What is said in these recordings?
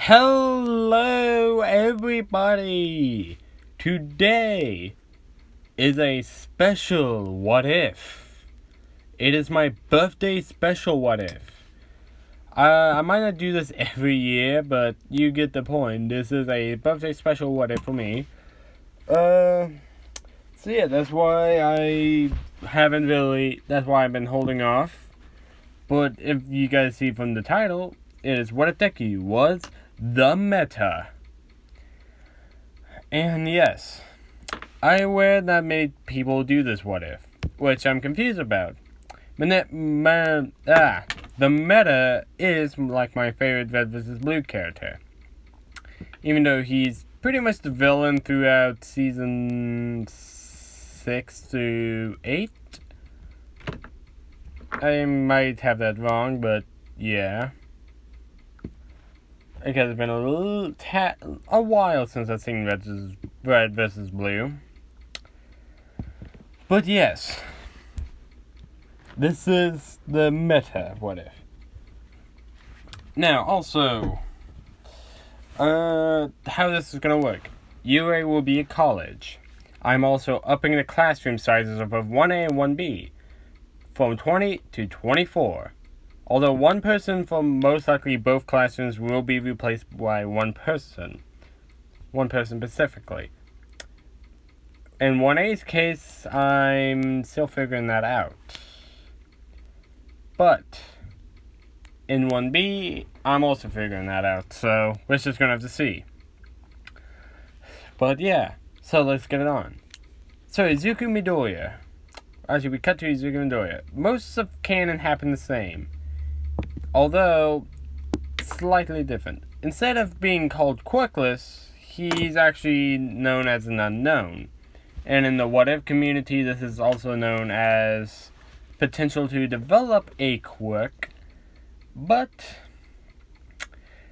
Hello, everybody! Today is a special What If. It is my birthday special What If. I might not do this every year, but you get the point. This is a birthday special What If for me. So yeah, that's why that's why I've been holding off. But if you guys see from the title, it is What If Deku was the meta. And yes, I aware that many people do this What If, which I'm confused about. The meta is like my favorite Red vs. Blue character. Even though he's pretty much the villain throughout season 6 to 8. I might have that wrong, but yeah. Because it's been a while since I've seen Red vs. Blue. But yes, this is the meta What If. Now, also, how this is gonna work. UA will be a college. I'm also upping the classroom sizes of both 1A and 1B from 20 to 24. Although one person from most likely both classrooms will be replaced by one person specifically. In 1A's case, I'm still figuring that out. But in 1B, I'm also figuring that out, so we're just gonna have to see. But yeah, so let's get it on. So Izuku Midoriya. Actually, we cut to Izuku Midoriya. Most of canon happened the same, although slightly different. Instead of being called quirkless, he's actually known as an unknown. And in the What If community, this is also known as potential to develop a quirk, but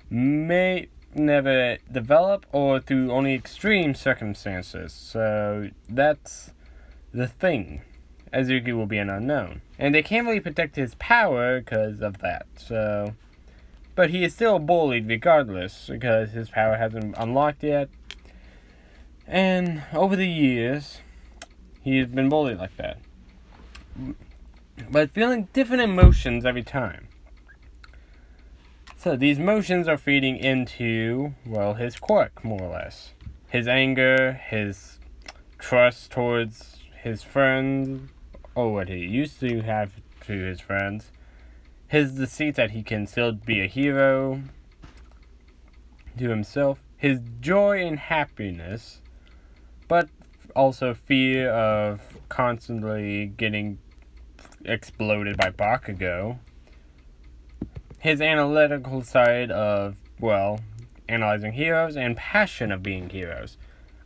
may never develop or through only extreme circumstances. So that's the thing. Izuku will be an unknown. And they can't really protect his power because of that. So, but he is still bullied regardless because his power hasn't unlocked yet. And over the years, he's been bullied like that. But feeling different emotions every time. So these emotions are feeding into, well, his quirk, more or less. His anger, his trust towards his friends, or what he used to have to his friends. His deceit that he can still be a hero to himself. His joy and happiness, but also fear of constantly getting exploded by Bakugo. His analytical side of, well, analyzing heroes and passion of being heroes.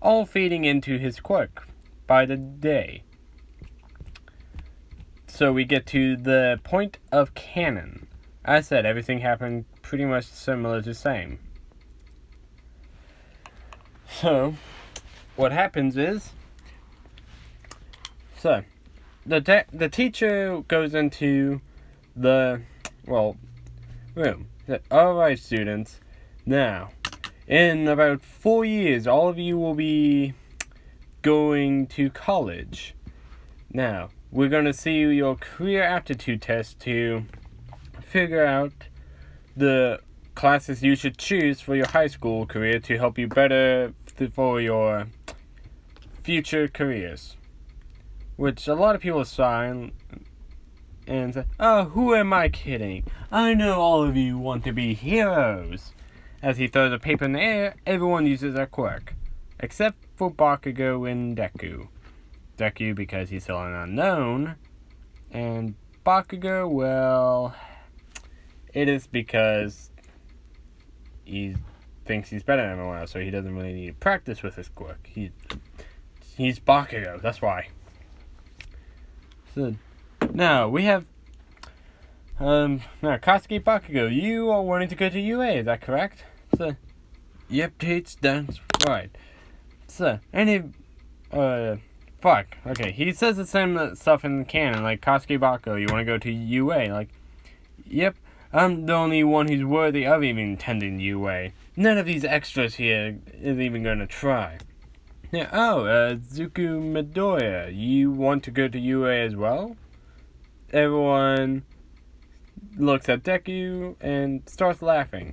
All feeding into his quirk by the day. So we get to the point of canon. As I said, everything happened pretty much similar to same. So, what happens is, the teacher goes into the, room. Alright, students, now, in about 4 years, all of you will be going to college. Now, we're going to see your career aptitude test to figure out the classes you should choose for your high school career to help you better for your future careers. Which a lot of people sign and say, oh, who am I kidding? I know all of you want to be heroes. As he throws a paper in the air, everyone uses their quirk. Except for Bakugo and Deku. Deku because he's still an unknown. And Bakugo, well, it is because he thinks he's better than everyone else, so he doesn't really need to practice with his quirk. He's Bakugo, that's why. So, now, we have, now, Katsuki Bakugo, you are wanting to go to UA, is that correct? So, yep, Tates, that's right. So, okay, he says the same stuff in canon, like, Katsuki Bakugo, you want to go to UA, like, yep, I'm the only one who's worthy of even attending UA. None of these extras here is even gonna try. Yeah, Zuku Midoriya, you want to go to UA as well? Everyone looks at Deku and starts laughing.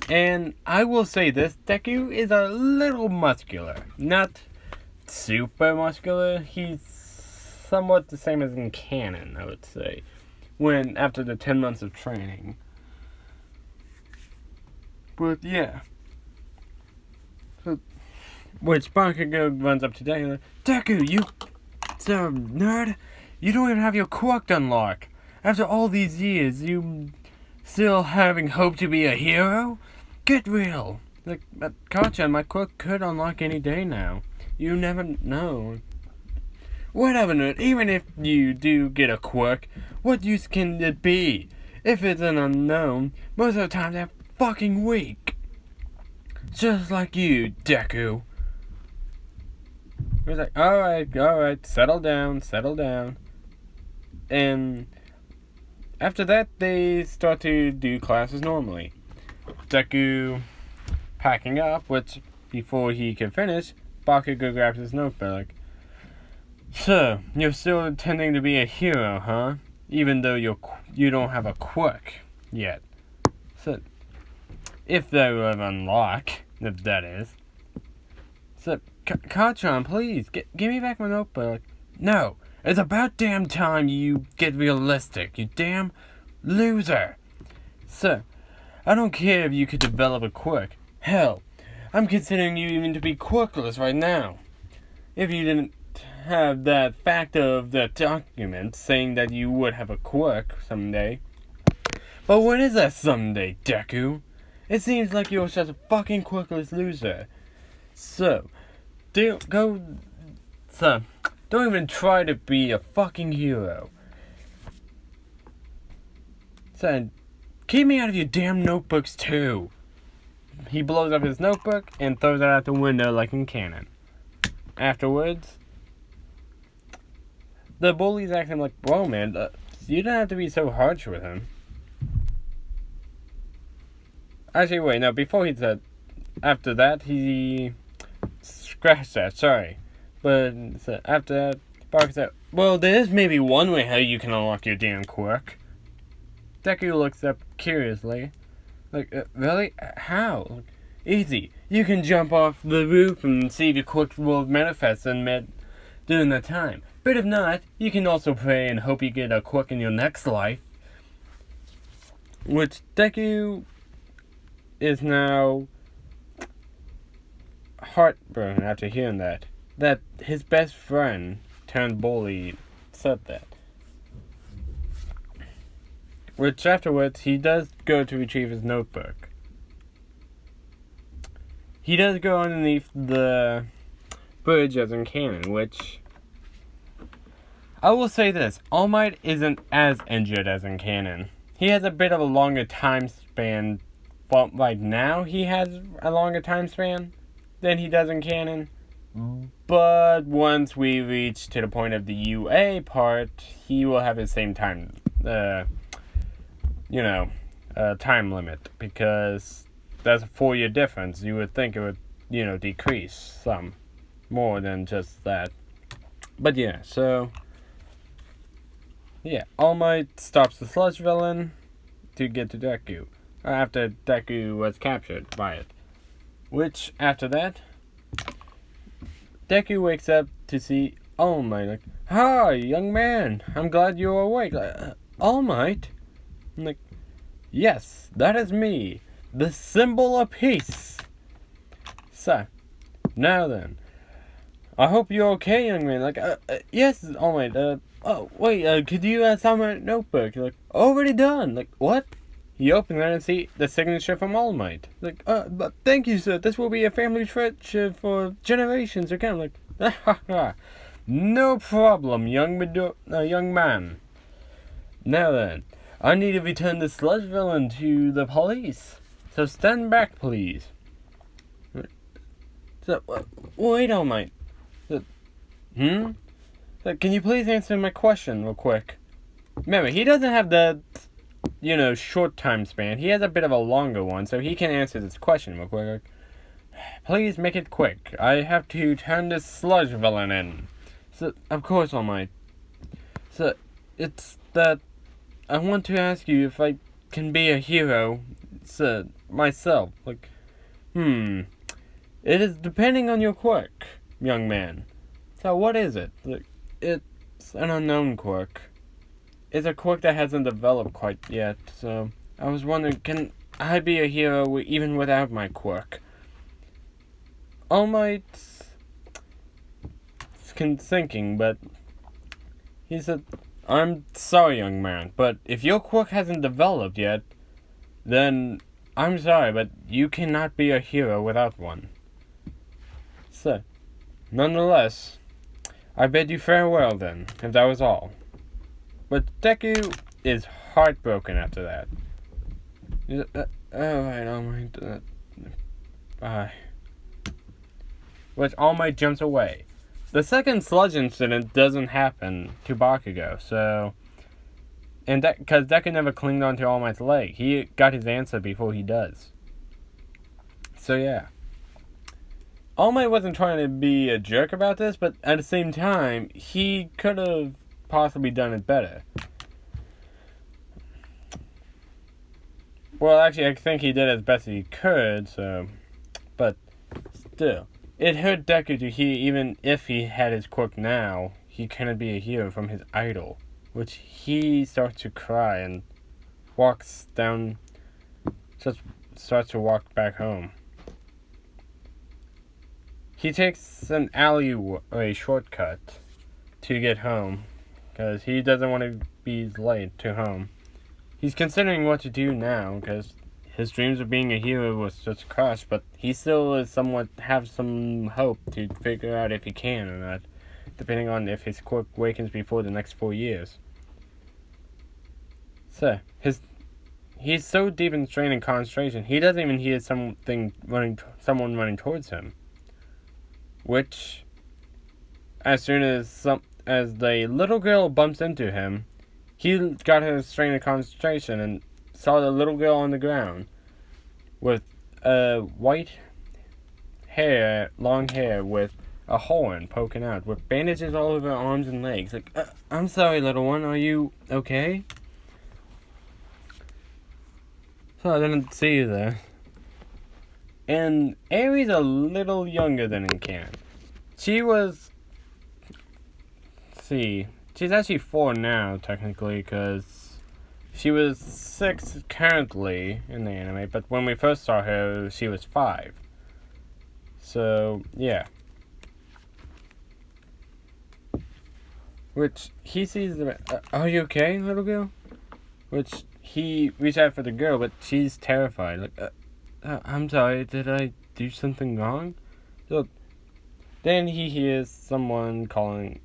And I will say this, Deku is a little muscular. Not super muscular. He's somewhat the same as in canon, I would say. When, after the 10 months of training. But yeah. So, which Bakugo runs up to Deku like, Deku, you nerd? You don't even have your quirk unlocked. After all these years, you still having hope to be a hero? Get real. Like, Kacha, my quirk could unlock any day now. You never know. Whatever, nerd. Even if you do get a quirk, what use can it be? If it's an unknown, most of the time they're fucking weak. Just like you, Deku. He's like, alright, settle down. And after that, they start to do classes normally. Deku packing up, which before he can finish, Bakugo grabs his notebook. So, you're still intending to be a hero, huh? Even though you don't have a quirk yet. So, if they will unlock, if that is. So, Kachan, please, give me back my notebook. No, it's about damn time you get realistic, you damn loser. So, I don't care if you could develop a quirk. Hell, I'm considering you even to be quirkless right now. If you didn't have that fact of the document saying that you would have a quirk someday. But when is that someday, Deku? It seems like you're such a fucking quirkless loser. So, don't even try to be a fucking hero. So, keep me out of your damn notebooks too. He blows up his notebook and throws it out the window like in canon. Afterwards, the bully's acting like, bro, man, you don't have to be so harsh with him. Actually, wait, no, before he said, after that, he scratched that, sorry. But so after that, Barker said, well, there is maybe one way how you can unlock your damn quirk. Deku looks up curiously. Like, really? How? Easy. You can jump off the roof and see if your quirk will manifest during that time. But if not, you can also pray and hope you get a quirk in your next life. Which Deku is now heartbroken after hearing that. That his best friend turned bully said that. Which afterwards, he does go to retrieve his notebook. He does go underneath the bridge as in canon, which I will say this, All Might isn't as injured as in canon. He has a bit of a longer time span, but right now he has a longer time span than he does in canon. But once we reach to the point of the UA part, he will have his same time, time limit, because that's a 4-year difference. You would think it would, decrease some more than just that. But yeah, so yeah, All Might stops the sludge villain to get to Deku, after Deku was captured by it. Which, after that, Deku wakes up to see All Might, like, hi, young man, I'm glad you're awake. All Might? I'm like, yes, that is me, the symbol of peace. So, now then, I hope you're okay, young man. Like, yes, All Might, could you sign my notebook? You're like, already done. Like, what? He opens it and see the signature from All Might. Like, but thank you, sir. This will be a family treasure for generations to come. Like, no problem, young man. Now then, I need to return the sludge villain to the police. So stand back, please. So, wait, All Might. So, can you please answer my question real quick? Remember, he doesn't have the short time span. He has a bit of a longer one, so he can answer this question real quick. Please make it quick. I have to turn this sludge villain in. So, of course, All Might. So, it's that I want to ask you if I can be a hero, myself. It is depending on your quirk, young man. So, what is it? It's an unknown quirk. It's a quirk that hasn't developed quite yet, so I was wondering, can I be a hero even without my quirk? All Might's thinking, but he said, I'm sorry, young man, but if your quirk hasn't developed yet, then I'm sorry, but you cannot be a hero without one. So, nonetheless, I bid you farewell then, if that was all. But Deku is heartbroken after that. Alright, All Might. Bye. Which All Might jumps away. The second sludge incident doesn't happen to Bakugo, so... And because Deku never clinged onto All Might's leg. He got his answer before he does. So yeah. All Might wasn't trying to be a jerk about this, but at the same time, he could have possibly done it better. Well, actually, I think he did as best he could, so... But, still. It hurt Deku to hear even if he had his quirk now, he couldn't be a hero from his idol. Which he starts to cry and walks down... Just starts to walk back home. He takes an alleyway shortcut to get home, because he doesn't want to be late to home. He's considering what to do now, because his dreams of being a hero was just crushed, but he still is have some hope to figure out if he can or not, depending on if his quirk awakens before the next 4 years. So, he's so deep in strain and concentration, he doesn't even hear someone running towards him. Which, as soon as the little girl bumps into him, he got his strain of concentration and saw the little girl on the ground with white hair, long hair with a horn poking out, with bandages all over her arms and legs. I'm sorry, little one, are you okay? So I didn't see you there. And Aries a little younger than Can. She was... she's actually 4 now, technically, because she was 6 currently in the anime, but when we first saw her, she was 5. So, yeah. Which, he sees are you okay, little girl? Which, he reached out for the girl, but she's terrified. I'm sorry, did I do something wrong? So, then he hears someone calling,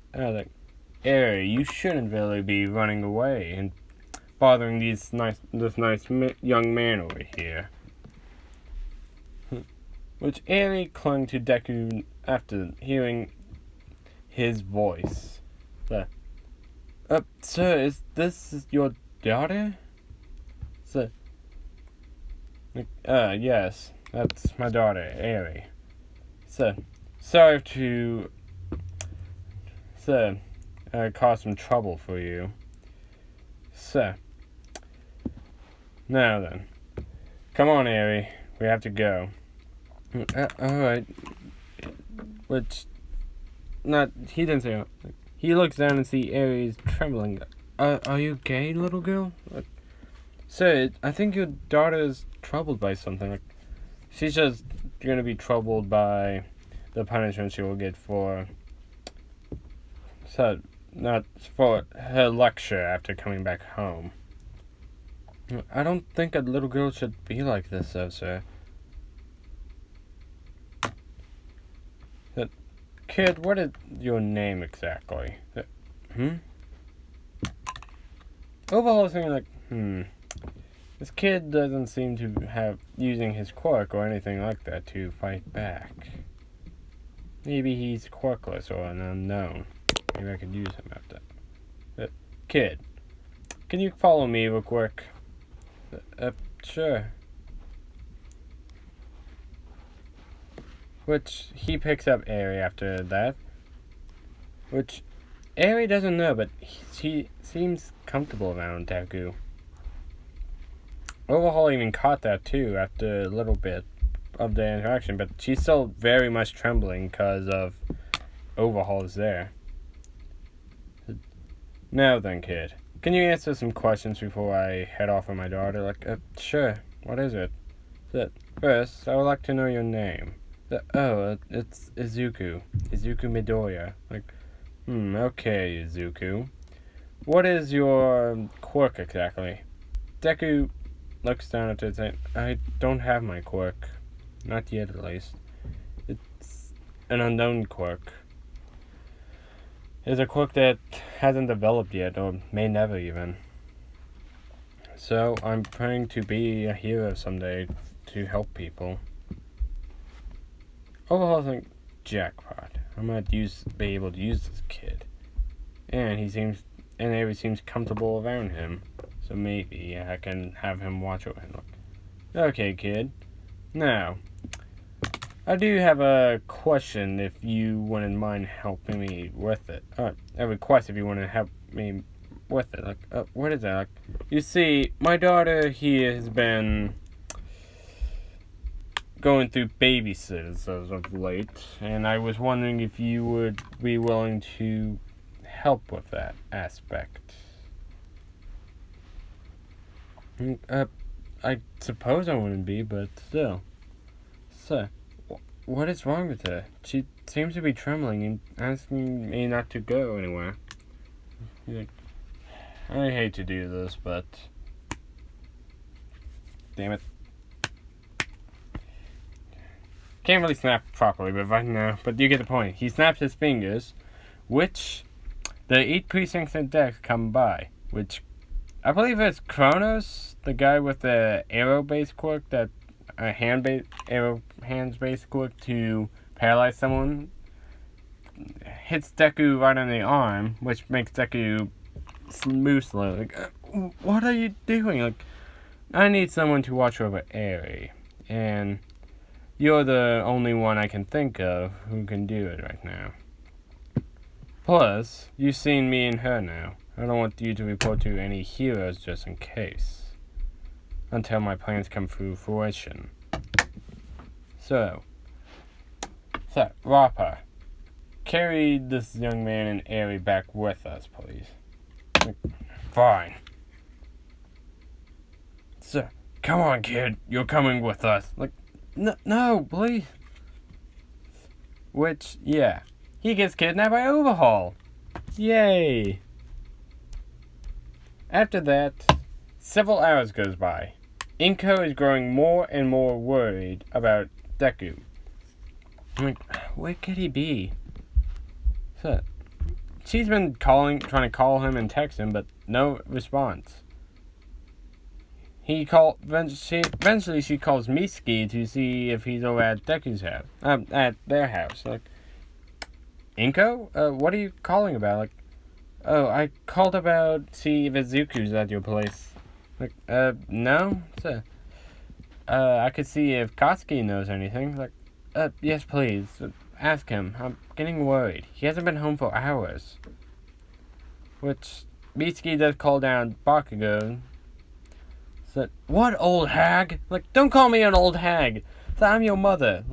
Eri, you shouldn't really be running away and bothering this nice young man over here. Which Eri clung to Deku after hearing his voice. Sir, is this your daughter? Sir. Yes, that's my daughter, Eri. So, sorry to, cause some trouble for you. So, now then, come on, Eri, we have to go. Alright. Which, he didn't say, he looks down and sees Eri's trembling. Are you okay, little girl? Sir, I think your daughter is troubled by something. She's just gonna be troubled by the punishment she will get for not for her lecture after coming back home. I don't think a little girl should be like this, though, sir. Kid, what is your name exactly? Overall, it's thinking this kid doesn't seem to have using his quirk or anything like that to fight back. Maybe he's quirkless or an unknown. Maybe I could use him after that. Kid, can you follow me real quick? Sure. Which he picks up Aerie after that. Which Aerie doesn't know, but he seems comfortable around Deku. Overhaul even caught that too after a little bit of the interaction, but she's still very much trembling because of Overhaul is there. Now then, kid, can you answer some questions before I head off with my daughter? Sure. What is it? First, I would like to know your name. It's Izuku. Izuku Midoriya. Okay, Izuku. What is your quirk exactly? Deku looks down at it saying, I don't have my quirk. Not yet, at least. It's an unknown quirk. It's a quirk that hasn't developed yet, or may never even. So, I'm praying to be a hero someday to help people. Overhaul think, jackpot. I might be able to use this kid. And Aerie seems comfortable around him. So maybe I can have him watch over him. Okay, kid. Now, I do have a question if you wouldn't mind helping me with it. A request if you want to help me with it. What is that? You see, my daughter here has been going through babysitters as of late, and I was wondering if you would be willing to help with that aspect. I suppose I wouldn't be, but still. So, what is wrong with her? She seems to be trembling and asking me not to go anywhere. I hate to do this, but damn it. Can't really snap properly, but right now. But you get the point. He snaps his fingers, which the 8 precincts and decks come by, which I believe it's Kronos, the guy with the arrow-based quirk, that hands-based quirk to paralyze someone, hits Deku right on the arm, which makes Deku move slowly. What are you doing? I need someone to watch over Aerie, and you're the only one I can think of who can do it right now. Plus, you've seen me and her now. I don't want you to report to any heroes just in case. Until my plans come to fruition. So, Rappa, carry this young man and Aerie back with us, please. Fine. So, come on, kid. You're coming with us. No, please. Which, yeah. He gets kidnapped by Overhaul. Yay. After that, several hours goes by. Inko is growing more and more worried about Deku. Where could he be? So, she's been trying to call him and text him, but no response. Eventually she calls Mitsuki to see if he's over at Deku's house. At their house. Inko? What are you calling about? I called about see if Izuku's at your place. No? So, I could see if Katsuki knows anything. Yes, please. Ask him. I'm getting worried. He hasn't been home for hours. Which, Mitsuki does call down Bakugo. So, what, old hag? Don't call me an old hag. So I'm your mother.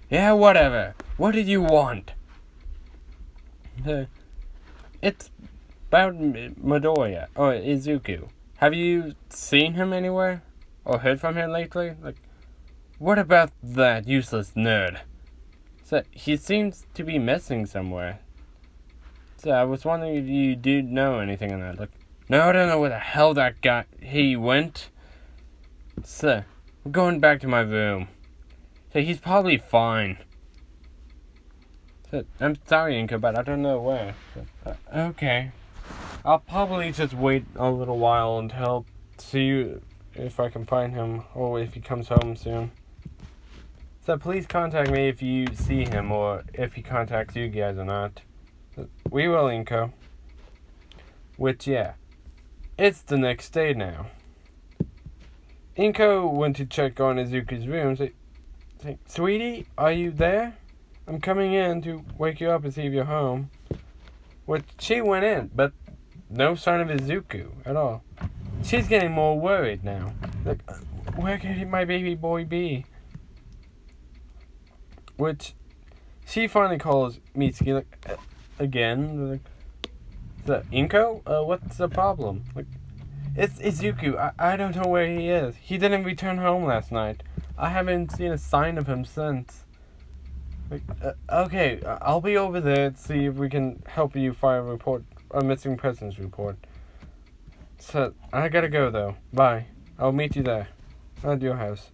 Yeah, whatever. What did you want? It's about Midoriya, or Izuku. Have you seen him anywhere? Or heard from him lately? What about that useless nerd? So, he seems to be missing somewhere. So, I was wondering if you do know anything on that. No, I don't know where the hell that guy, he went. So, I'm going back to my room. So, he's probably fine. So, I'm sorry, Inko, but I don't know where. So, okay. I'll probably just wait a little while until see if I can find him or if he comes home soon. So please contact me if you see him or if he contacts you guys or not. We will, Inko. Which, yeah. It's the next day now. Inko went to check on Izuku's room. Say, sweetie, are you there? I'm coming in to wake you up and see if you're home. Well, she went in, but no sign of Izuku at all. She's getting more worried now. Like, where could my baby boy be? Which, she finally calls Mitsuki, like, again. Like, the Inko? What's the problem? Like, it's Izuku. I don't know where he is. He didn't return home last night. I haven't seen a sign of him since. Like, okay, I'll be over there to see if we can help you file a missing persons report. So, I gotta go though. Bye. I'll meet you there. At your house.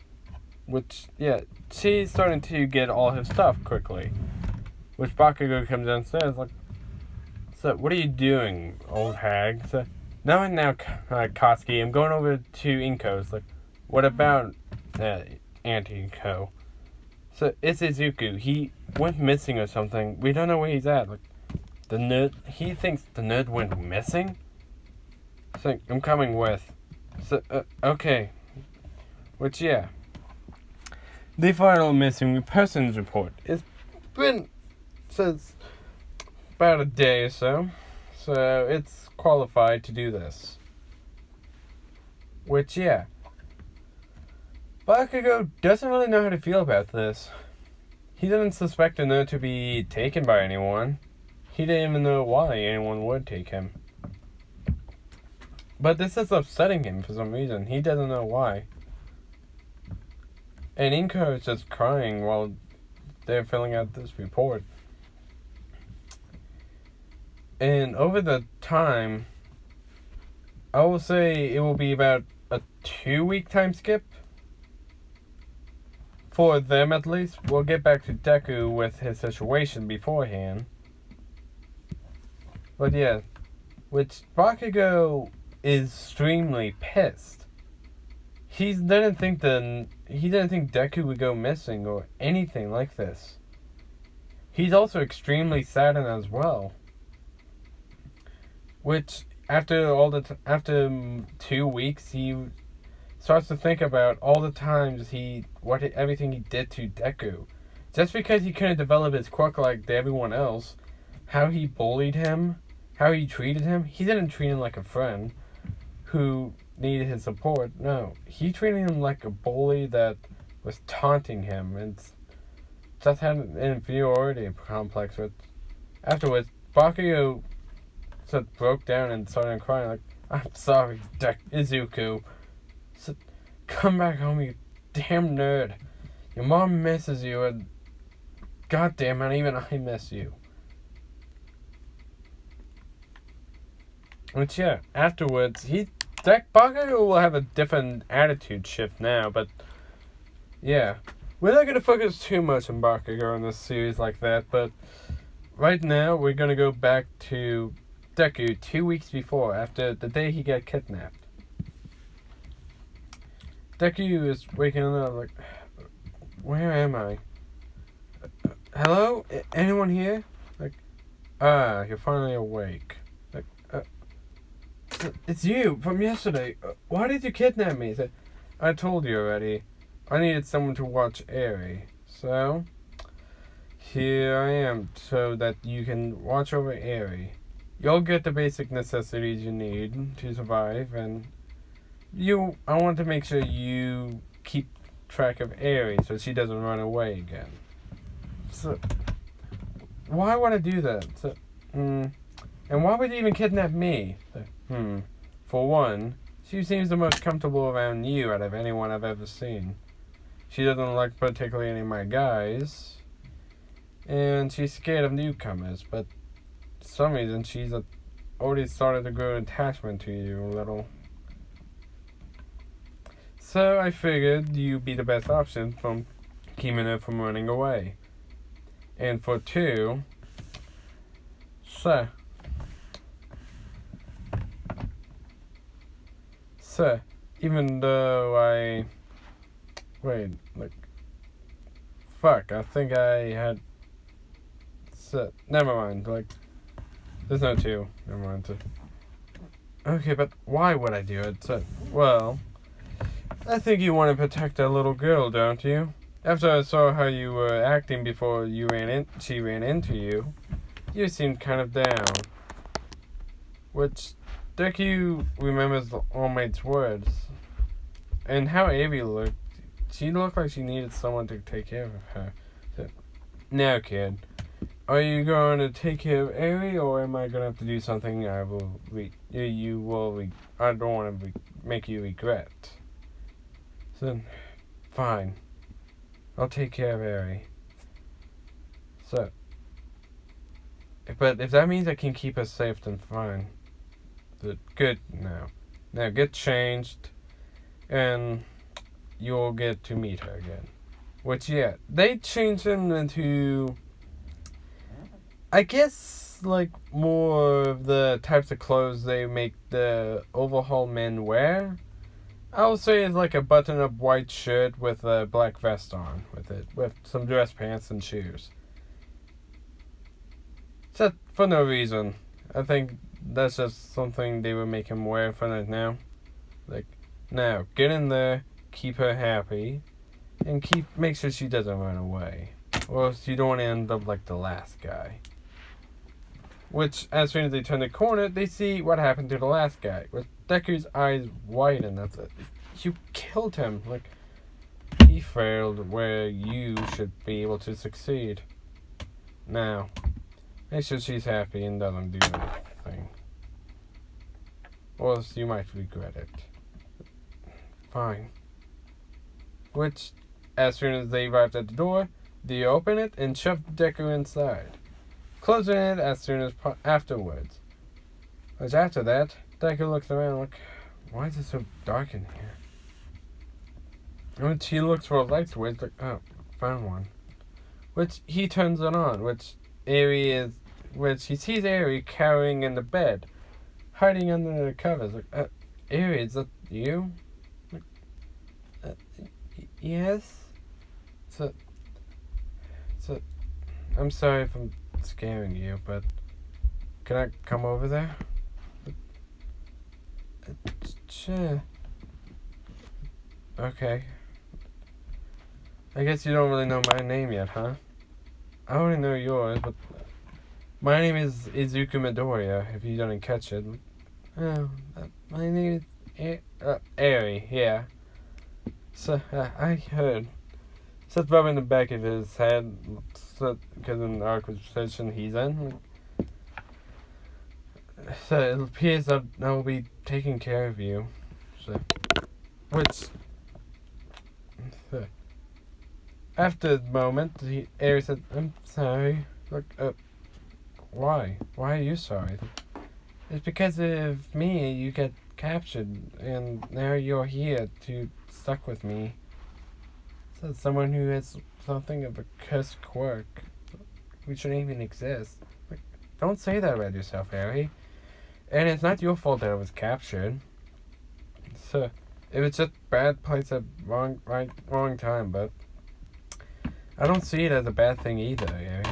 Which, yeah, she's starting to get all his stuff quickly. Which Bakugo comes downstairs like, so, what are you doing, old hag? So, now, Koski, I'm going over to Inko's. Like, what about Auntie Inko? So, it's Izuku. He went missing or something. We don't know where he's at. Like, the nerd, he thinks the nerd went missing? So, I'm coming with. So, okay. Which, yeah. The final missing persons report. It's been since about a day or so. So, it's qualified to do this. Which, yeah. Bakugo doesn't really know how to feel about this. He didn't suspect the nerd to be taken by anyone. He didn't even know why anyone would take him. But this is upsetting him for some reason. He doesn't know why. And Inko is just crying while they're filling out this report. And over the time, I will say it will be about a 2-week time skip. For them, at least. We'll get back to Deku with his situation beforehand. But yeah, which Bakugo is extremely pissed. He didn't think Deku would go missing or anything like this. He's also extremely saddened as well. Which after 2 weeks, he starts to think about all the times everything he did to Deku. Just because he couldn't develop his quirk like everyone else, how he bullied him, how he treated him. He didn't treat him like a friend who needed his support. No, he treated him like a bully that was taunting him and just had an inferiority complex. But afterwards, Bakugo just broke down and started crying like, I'm sorry, Izuku. So, come back home, you damn nerd. Your mom misses you, and goddamn it, even I miss you. Which, yeah, afterwards, Bakugo will have a different attitude shift now, but, yeah. We're not going to focus too much on Bakugo in this series like that, but right now, we're going to go back to Deku 2 weeks before, after the day he got kidnapped. Deku is waking up like, where am I? Hello? Anyone here? Like, you're finally awake. Like, it's you from yesterday. Why did you kidnap me? I told you already. I needed someone to watch Eri. So, here I am so that you can watch over Eri. You'll get the basic necessities you need to survive, and I want to make sure you keep track of Eri so she doesn't run away again. So, why would I do that? So, and why would you even kidnap me? So, for one, she seems the most comfortable around you out of anyone I've ever seen. She doesn't like particularly any of my guys, and she's scared of newcomers, but for some reason she's already started to grow an attachment to you a little. So I figured you'd be the best option from keeping her from running away. And for two, sir, even though I I think I had never mind, there's no two, never mind. Okay, but why would I do it? So, well, I think you want to protect that little girl, don't you? After I saw how you were acting before she ran into you, you seemed kind of down. Which, Deku remembers the All Might's words. And how Avery looked, she looked like she needed someone to take care of her. So, now, kid, are you going to take care of Avery, or am I going to have to do something I don't want to make you regret? So, fine. I'll take care of Avery. So, but if that means I can keep her safe, then fine. Good now. Now get changed, and you'll get to meet her again. Which, yeah, they changed him into, I guess, like, more of the types of clothes they make the overhaul men wear. I would say it's like a button-up white shirt with a black vest on with some dress pants and shoes. Just for no reason. I think that's just something they would make him wear for right now. Like, now, get in there, keep her happy, and make sure she doesn't run away. Or else you don't want to end up like the last guy. Which, as soon as they turn the corner, they see what happened to the last guy. With Deku's eyes widen. That's it. You killed him. Like, he failed where you should be able to succeed. Now, make sure she's happy and doesn't do anything. Or else you might regret it. Fine. Which, as soon as they arrived at the door, they open it and shove Deku inside, closing it as soon as afterwards. Which after that, Deku looks around like, why is it so dark in here? And when she looks for a light switch, like, oh, found one. Which he turns it on, which he sees Eri cowering in the bed, hiding under the covers. Like, Eri, is that you? Like, yes? So, I'm sorry if I'm scaring you, but can I come over there? Sure. Okay. I guess you don't really know my name yet, huh? I already know yours, but my name is Izuku Midoriya, if you didn't catch it. Oh, my name is Eri, yeah. So, I heard. Seth rubbing the back of his head, because in the arc position he's in. So it appears that I will be taking care of you. So, after the moment, Eri said, I'm sorry. Look, why? Why are you sorry? It's because of me you get captured, and now you're here stuck with me. So someone who has something of a cursed quirk, who shouldn't even exist. Like, don't say that about yourself, Eri. And it's not your fault that I was captured. So, it was just bad place at wrong time, but I don't see it as a bad thing either, Eri.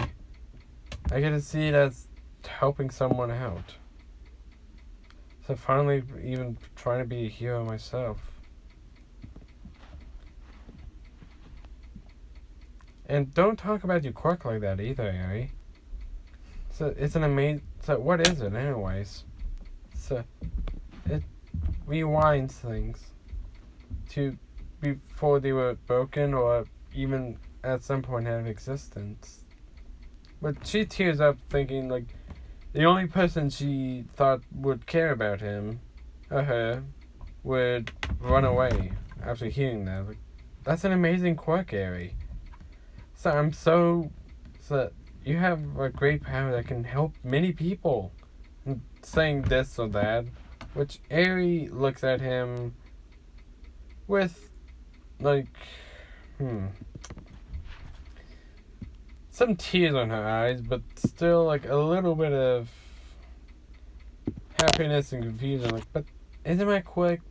I get to see it as helping someone out. So finally, even trying to be a hero myself. And don't talk about your quirk like that either, Eri. So it's an amazing. So what is it, anyways? So it rewinds things to before they were broken, or even at some point out of existence. But she tears up, thinking like the only person she thought would care about him, or her, would run away after hearing that. Like, that's an amazing quirk, Eri. So you have a great power that can help many people. And saying this or that, which Eri looks at him with, like, some tears on her eyes, but still, like, a little bit of happiness and confusion. Like, but isn't my quirk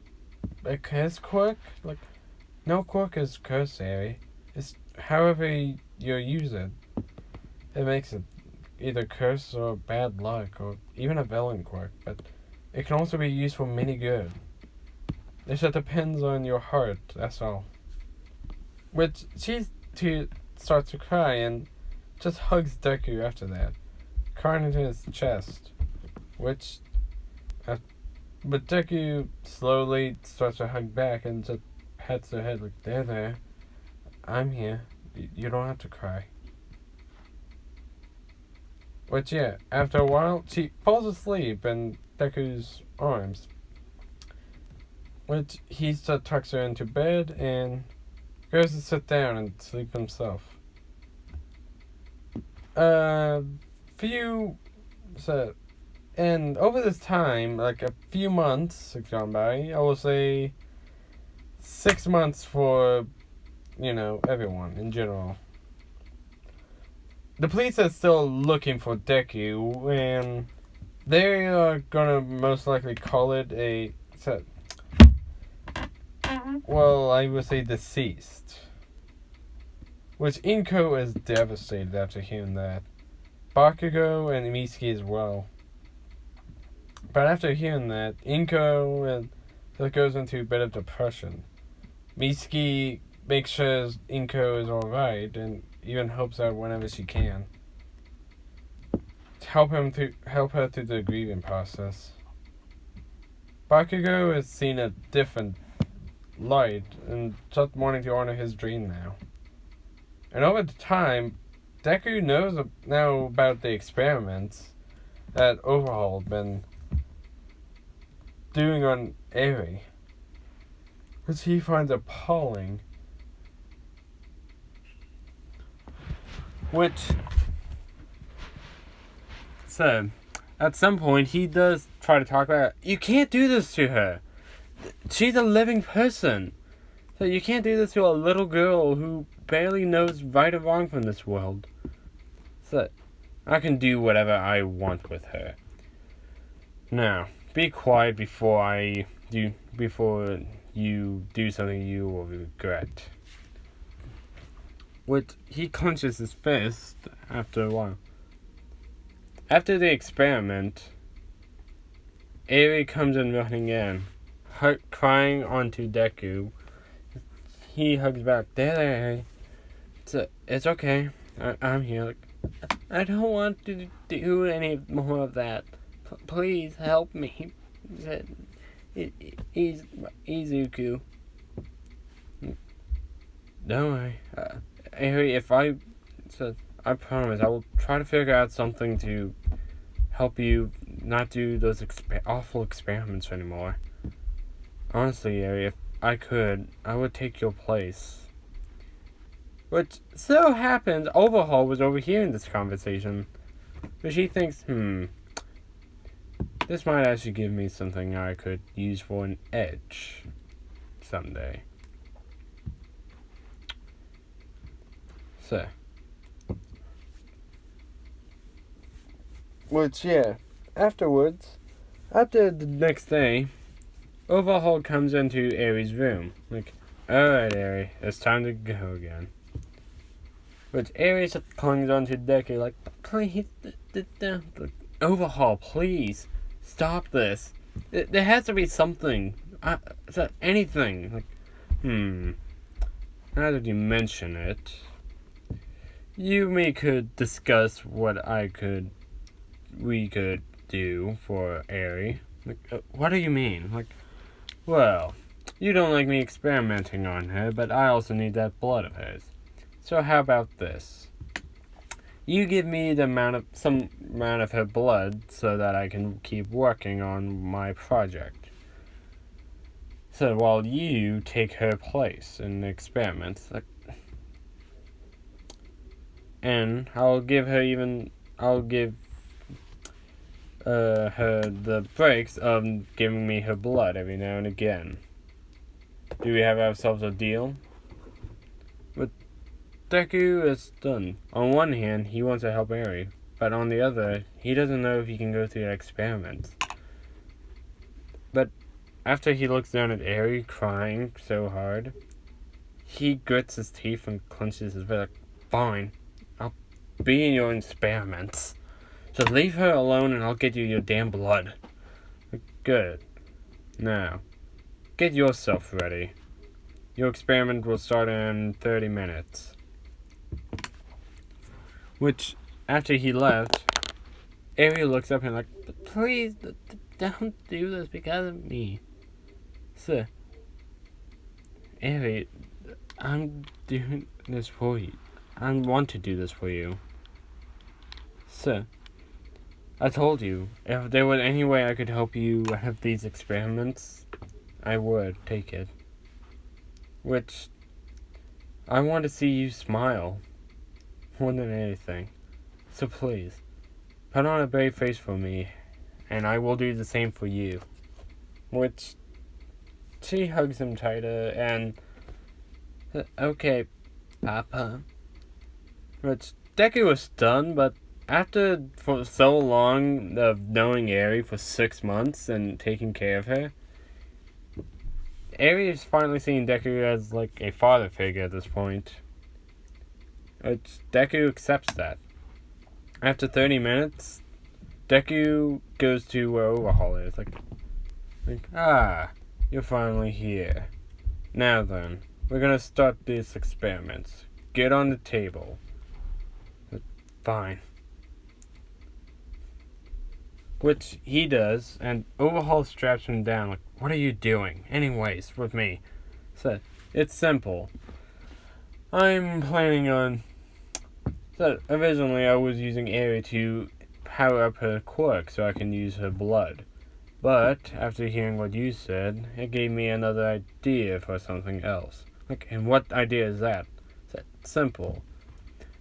a curse quirk? Like, no quirk is curse, Eri. It's however you use it. It makes it either curse or bad luck, or even a villain quirk, but it can also be used for many good. It just depends on your heart, that's all. Which starts to cry and just hugs Deku after that, crying into his chest. But Deku slowly starts to hug back and just pets her head like, there, I'm here. You don't have to cry. Which, yeah, after a while, she falls asleep in Deku's arms. Which, he just tucks her into bed and goes to sit down and sleep himself. And over this time, like a few months have gone by, I will say 6 months for, everyone in general. The police are still looking for Deku, and they are gonna most likely call it I would say deceased. Which Inko is devastated after hearing that. Bakugo and Mitsuki as well. But after hearing that, Inko goes into a bit of depression. Mitsuki makes sure Inko is alright and even helps out whenever she can. To help her through the grieving process. Bakugo is seen a different light and just wanting to honor his dream now. And over the time, Deku knows now about the experiments that Overhaul been doing on Eri, which he finds appalling. So, at some point, he does try to talk about, you can't do this to her. She's a living person. So you can't do this to a little girl who barely knows right or wrong from this world. So, I can do whatever I want with her. Now, be quiet before you do something you will regret. He clenches his fist after a while. After the experiment, Eri comes in running in, crying onto Deku. He hugs back. There. It's okay. I'm here. I don't want to do any more of that. Please help me. Izuku. Don't worry. Eri, I promise I will try to figure out something to help you not do those awful experiments anymore. Honestly, Eri, if I could, I would take your place. Which so happens Overhaul was overhearing this conversation. But she thinks, this might actually give me something I could use for an edge someday. So. Which, yeah, after the next day, Overhaul comes into Eri's room. Like, alright, Eri, it's time to go again. But Eri just clings onto Deku like, please, Overhaul, please, stop this. There has to be something. Anything. Like, now that you mention it, you could discuss what we could do for Eri. Like, what do you mean? Like, well, you don't like me experimenting on her, but I also need that blood of hers. So how about this? You give me some amount of her blood so that I can keep working on my project. So while you take her place in the experiments, and I'll give her the breaks of giving me her blood every now and again. Do we have ourselves a deal? But Deku is done. On one hand, he wants to help Eri, but on the other, he doesn't know if he can go through the experiments. But after he looks down at Eri crying so hard, he grits his teeth and clenches his fist like, fine, I'll be in your experiments. So leave her alone and I'll get you your damn blood. Good. Now, get yourself ready. Your experiment will start in 30 minutes. Which, after he left, Ari looks up and like, please, don't do this because of me. Sir, Ari, I'm doing this for you. I want to do this for you. Sir, I told you, if there was any way I could help you have these experiments, I would take it. Which, I want to see you smile, more than anything. So please, put on a brave face for me, and I will do the same for you. Which, she hugs him tighter, and, okay, Papa. Which, Deku was stunned, but after for so long of knowing Ari for 6 months and taking care of her, Ari is finally seeing Deku as like a father figure at this point. Deku accepts that. After 30 minutes, Deku goes to where Overhaul is. Like, you're finally here. Now then, we're gonna start this experiment. Get on the table. Fine. Which he does, and Overhaul straps him down. Like, what are you doing? Anyways, with me. So, it's simple. I'm planning on... So, originally I was using Ari to power up her quirk so I can use her blood. But, after hearing what you said, it gave me another idea for something else. Like, and what idea is that? It's simple.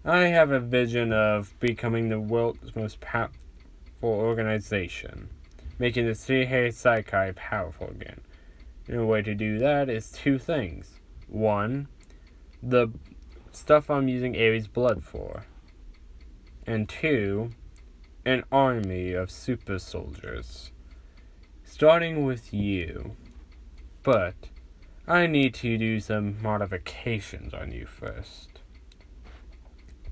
I have a vision of becoming the world's most powerful organization, making the Seihei Saikai powerful again. And a way to do that is 2 things. 1, the stuff I'm using Ari's blood for. And 2, an army of super soldiers. Starting with you. But I need to do some modifications on you first.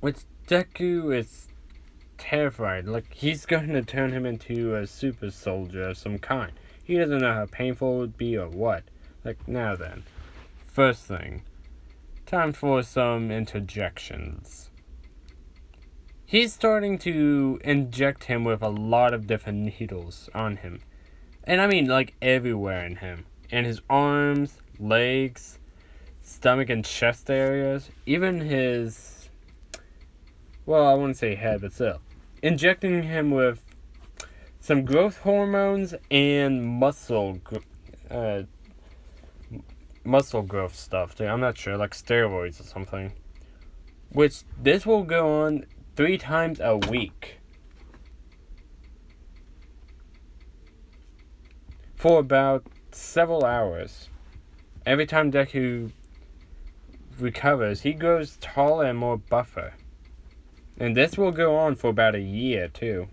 Which Deku is terrified. Like, he's going to turn him into a super soldier of some kind. He doesn't know how painful it would be or what. Like, now then. First thing. Time for some interjections. He's starting to inject him with a lot of different needles on him. And I mean, like, everywhere in him. In his arms, legs, stomach and chest areas. Even his... Well, I wouldn't say head, but still. Injecting him with some growth hormones and muscle growth stuff too. I'm not sure, like steroids or something. Which this will go on 3 times a week for about several hours. Every time Deku recovers, he grows taller and more buffer. And this will go on for about a year, too.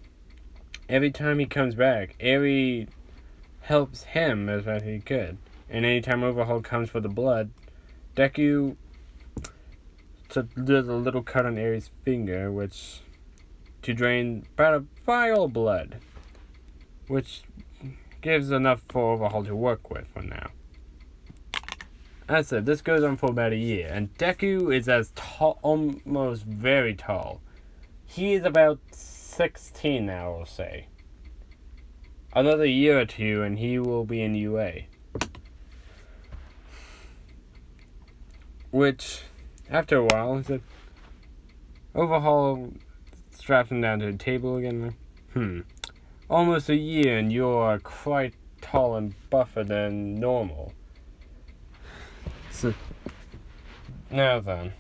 Every time he comes back, Ari helps him as best he could. And anytime Overhaul comes for the blood, Deku does a little cut on Ari's finger, which to drain about a vial of blood, which gives enough for Overhaul to work with for now. As I said, this goes on for about a year, and Deku is as tall, almost very tall. He is about 16 now, I'll say. Another year or 2 and he will be in UA. Which, after a while, he said, Overhaul straps him down to the table again. Almost a year and you're quite tall and buffer than normal. So, now then.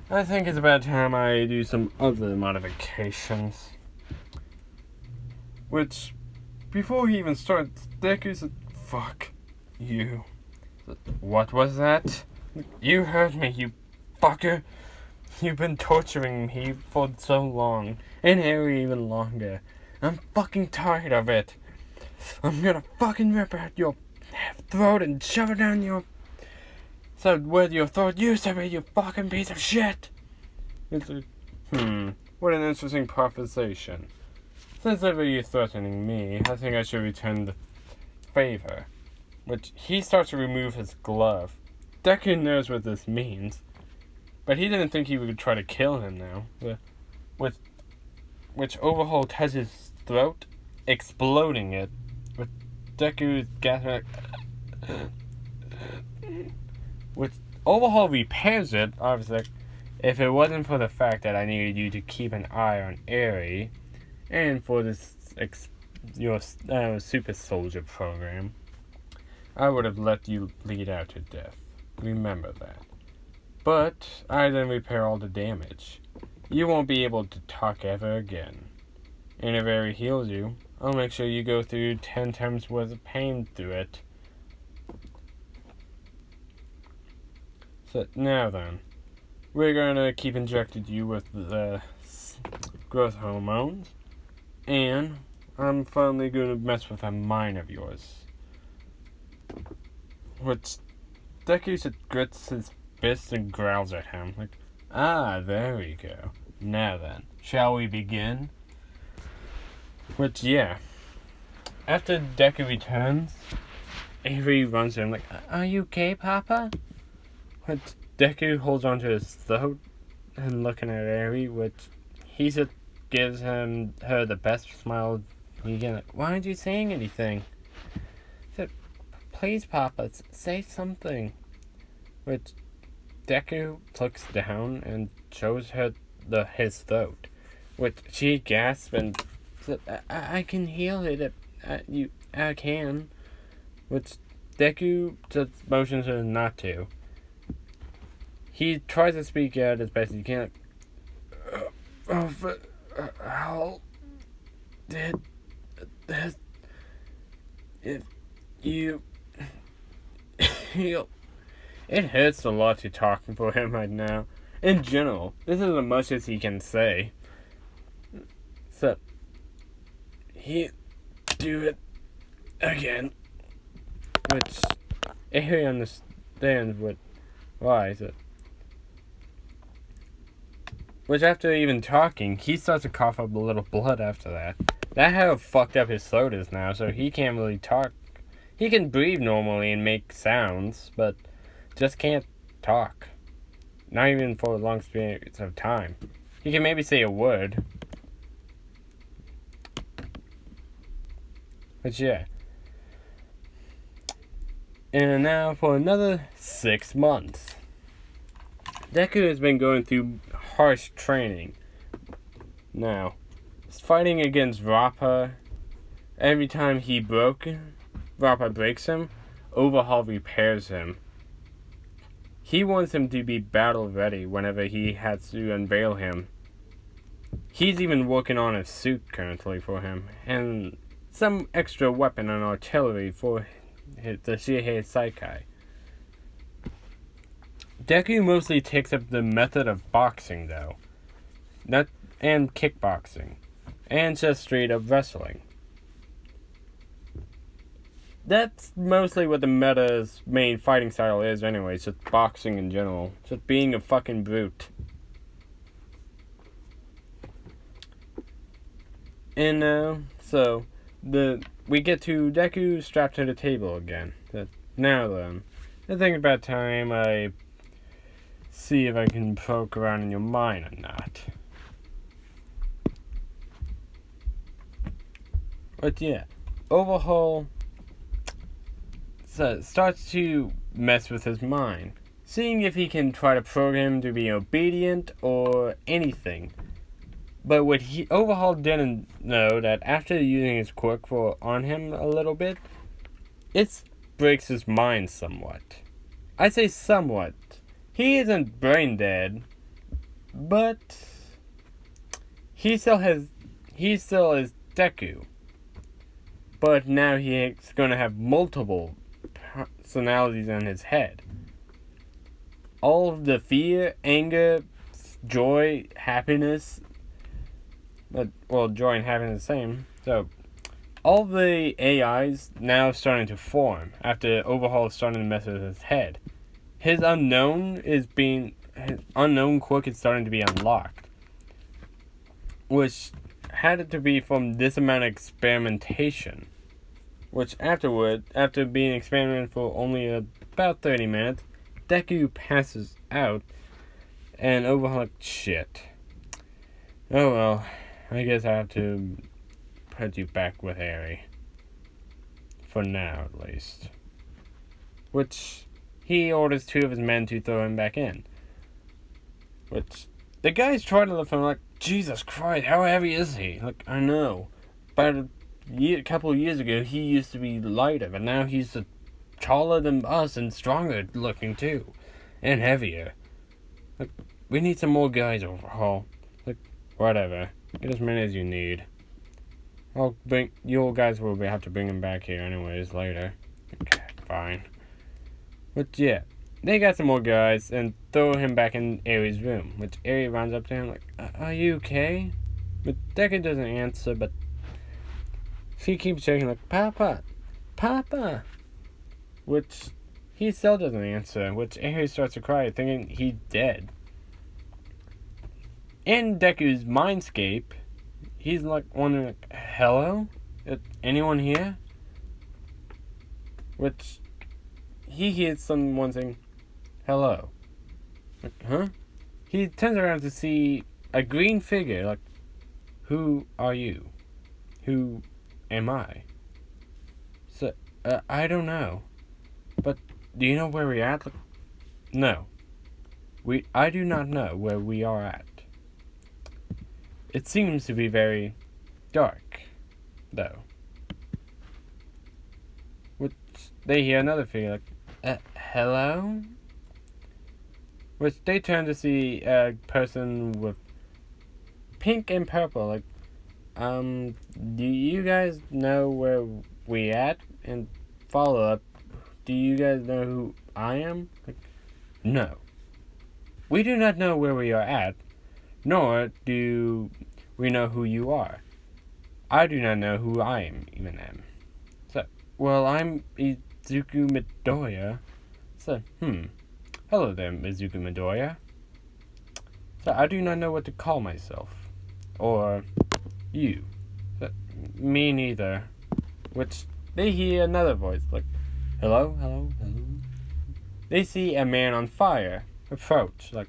I think it's about time I do some other modifications. Which, before he even starts, Deku said, fuck you. What was that? You heard me, you fucker. You've been torturing me for so long, and Harry even longer. I'm fucking tired of it. I'm gonna fucking rip out your throat and shove it down your... So where your throat used to be, you fucking piece of shit! It's like, what an interesting proposition. Since ever you're threatening me, I think I should return the favor. which he starts to remove his glove. Deku knows what this means, but he didn't think he would try to kill him now. Which Overhaul touches his throat, exploding it, with Deku's gas. Which Overhaul repairs it, obviously. If it wasn't for the fact that I needed you to keep an eye on Eri, and for this your super soldier program, I would have let you bleed out to death. Remember that. But I then repair all the damage. You won't be able to talk ever again. And if Eri heals you, I'll make sure you go through 10 times worth of pain through it. So now then, we're gonna keep injecting you with the growth hormones, and I'm finally gonna mess with a mind of yours. Which Deku just grits his fist and growls at him, like, there we go. Now then, shall we begin? Which, yeah. After Deku returns, Avery runs to him like, are you okay, Papa? Which Deku holds onto his throat and looking at Avery, which he just gives her the best smile he can. Like, why aren't you saying anything? He said, please, Papa, say something. Which Deku looks down and shows her his throat, which she gasps and said, I can heal it. I can. Which Deku just motions her not to. He tries to speak out as best he can. How did this? If you heal. It hurts a lot to talk for him right now. In general, this is as much as he can say. So, he do it again. Which, he understands why is it. Which after even talking, he starts to cough up a little blood after that. That how fucked up his throat is now, so he can't really talk. He can breathe normally and make sounds, but just can't talk. Not even for long periods of time. He can maybe say a word. But yeah. And now for another 6 months. Deku has been going through harsh training. Now, he's fighting against Rappa. Every time Rappa breaks him, Overhaul repairs him. He wants him to be battle ready whenever he has to unveil him. He's even working on a suit currently for him, and some extra weapon and artillery for the Shihei Saikai. Deku mostly takes up the method of boxing though, and kickboxing, and just straight up wrestling. That's mostly what the meta's main fighting style is anyways, just boxing in general. Just being a fucking brute. And so, we get to Deku strapped to the table again. Now then, I think about time I see if I can poke around in your mind or not. But yeah, Overhaul starts to mess with his mind, seeing if he can try to program him to be obedient or anything. But what Overhaul didn't know that after using his quirk on him a little bit, it breaks his mind somewhat. I say somewhat. He isn't brain dead, but he still is Deku. But now he's going to have multiple personalities in his head. All of the fear, anger, joy, happiness. Joy and happiness the same. So, all the AIs now starting to form after Overhaul starting to mess with his head. His unknown quirk is starting to be unlocked, which had it to be from this amount of experimentation. Which after being experimented for only about 30 minutes, Deku passes out and Overhaul shit. Oh well, I guess I have to put you back with Harry. For now, at least. Which he orders 2 of his men to throw him back in. Which the guys try to lift him like, Jesus Christ, how heavy is he? Like, I know. But a couple of years ago, he used to be lighter, but now he's taller than us and stronger looking too. And heavier. Like, we need some more guys, Overhaul. Like, whatever. Get as many as you need. You guys will have to bring him back here anyways later. Okay, fine. But yeah, they got some more guys and throw him back in Aries' room, which Aries runs up to him like, are you okay? But Deku doesn't answer, but she keeps checking like, Papa, Papa, which he still doesn't answer, which Aries starts to cry, thinking he's dead. In Deku's mindscape, he's like wondering, like, hello? Is anyone here? Which he hears someone saying, hello. Like, huh? He turns around to see a green figure, like, who are you? Who am I? So, I don't know. But, do you know where we're at? Like, no. I do not know where we are at. It seems to be very dark, though. Which, they hear another figure, like, hello? Which they turn to see a person with pink and purple, like, do you guys know where we at? And follow up, do you guys know who I am? Like, no. We do not know where we are at, nor do we know who you are. I do not know who I even am. So, well, I'm Izuku Midoriya. So, hello there, Izuku Midoriya. So, I do not know what to call myself. Or you. So, me neither. Which, they hear another voice, like, hello, hello, hello. They see a man on fire approach, like,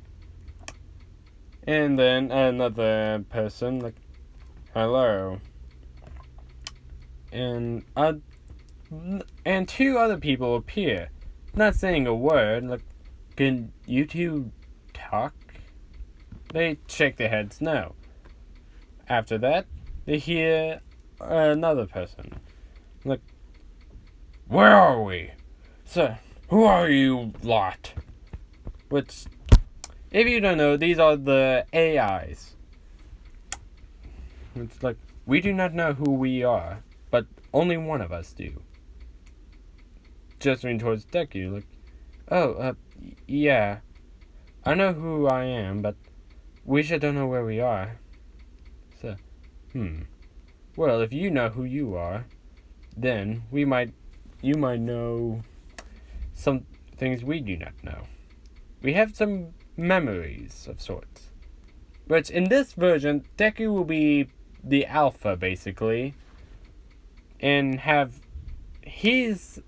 and then another person, like, hello. And 2 other people appear, not saying a word, like, can you 2 talk? They shake their heads no. After that, they hear another person, like, where are we? Sir, who are you lot? Which, if you don't know, these are the AIs. It's like, we do not know who we are, but only one of us do. Gesturing towards Deku, like, yeah. I know who I am, but we sure don't know where we are. So, well, if you know who you are, then you might know some things we do not know. We have some memories of sorts. But in this version, Deku will be the alpha, basically, and have he's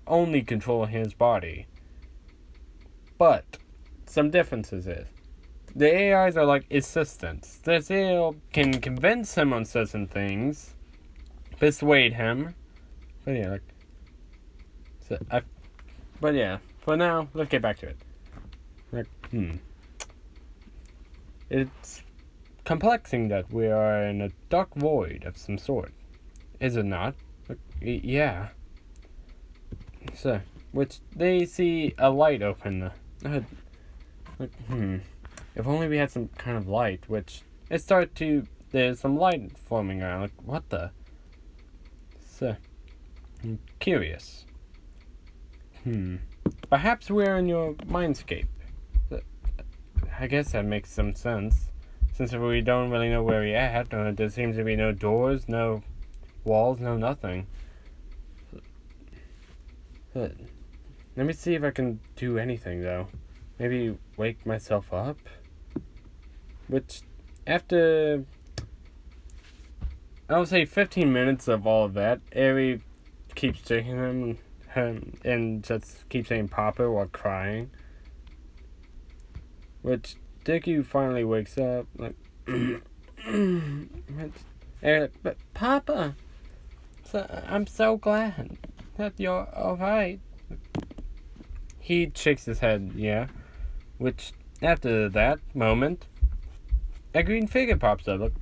only controlling his body. But some differences is the AIs are like assistants. They can convince him on certain things, persuade him. But yeah, but yeah, for now, let's get back to it. It's complexing that we are in a dark void of some sort. Is it not? Yeah. So, which they see a light open. If only we had some kind of light, which there's some light forming around. Like, what the? So, I'm curious. Perhaps we're in your mindscape. I guess that makes some sense. Since we don't really know where we're at, there seems to be no doors, no walls, no nothing. Let me see if I can do anything, though. Maybe wake myself up? Which, after I would say 15 minutes of all of that. Eri keeps taking him and just keeps saying Papa while crying. Which Deku finally wakes up, like, but Papa, I'm so glad that you're alright. He shakes his head, yeah. Which, after that moment, a green figure pops up, like,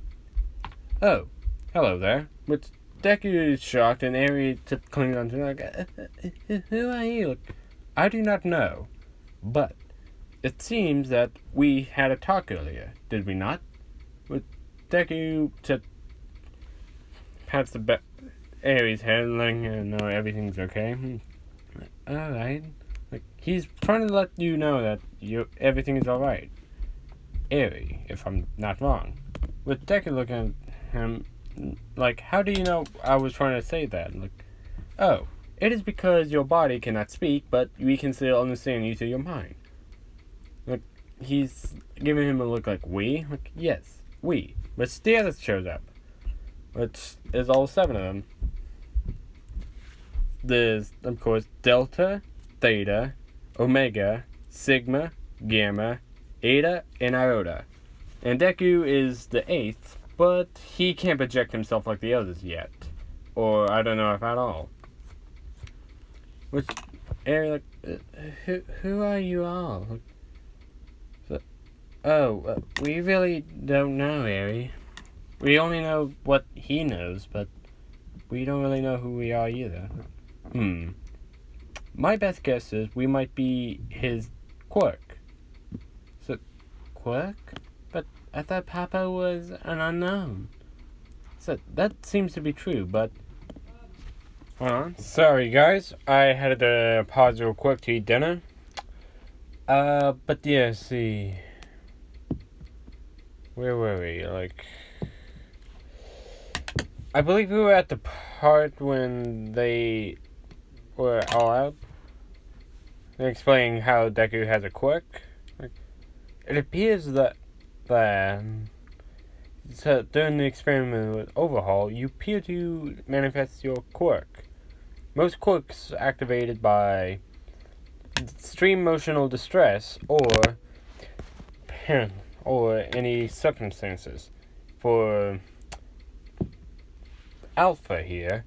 oh, hello there. Which Deku is shocked, and Eri just clings on to him, like, who are you? Like, I do not know, but it seems that we had a talk earlier, did we not? With Deku just pats Eri's head, letting her know everything's okay. Alright. Like, he's trying to let you know that everything is alright. Eri, if I'm not wrong. With Deku looking at him, like, how do you know I was trying to say that? Like, oh, it is because your body cannot speak, but we can still understand you through your mind. Like, he's giving him a look like, we? Like, yes, we. But still shows up. Which is all 7 of them. There's, of course, Delta, Theta, Omega, Sigma, Gamma, Eta, and Iota. And Deku is the 8th, but he can't project himself like the others yet. Or, I don't know if at all. Which, Eri, like, who are you all? We really don't know, Eri. We only know what he knows, but we don't really know who we are either. My best guess is we might be his quirk. So, quirk? But I thought Papa was an unknown. So, that seems to be true, but... Hold on. Sorry, guys. I had to pause real quick to eat dinner. But yeah, see... Where were we? Like... I believe we were at the part when they were all out. They're explaining how Deku has a quirk. Like, it appears that so during the experiment with Overhaul, you appear to manifest your quirk. Most quirks activated by extreme emotional distress or any circumstances. For Alpha here,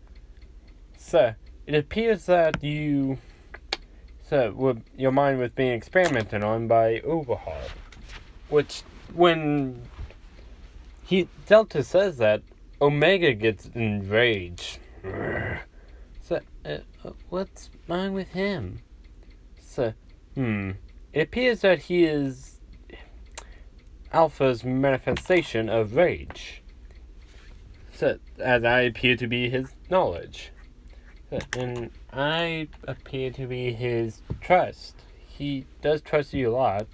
so it appears that your mind was being experimented on by Overhaul, which when Delta says that, Omega gets enraged. So what's wrong with him? So it appears that he is Alpha's manifestation of rage. So, as I appear to be his knowledge. So, and I appear to be his trust. He does trust you a lot.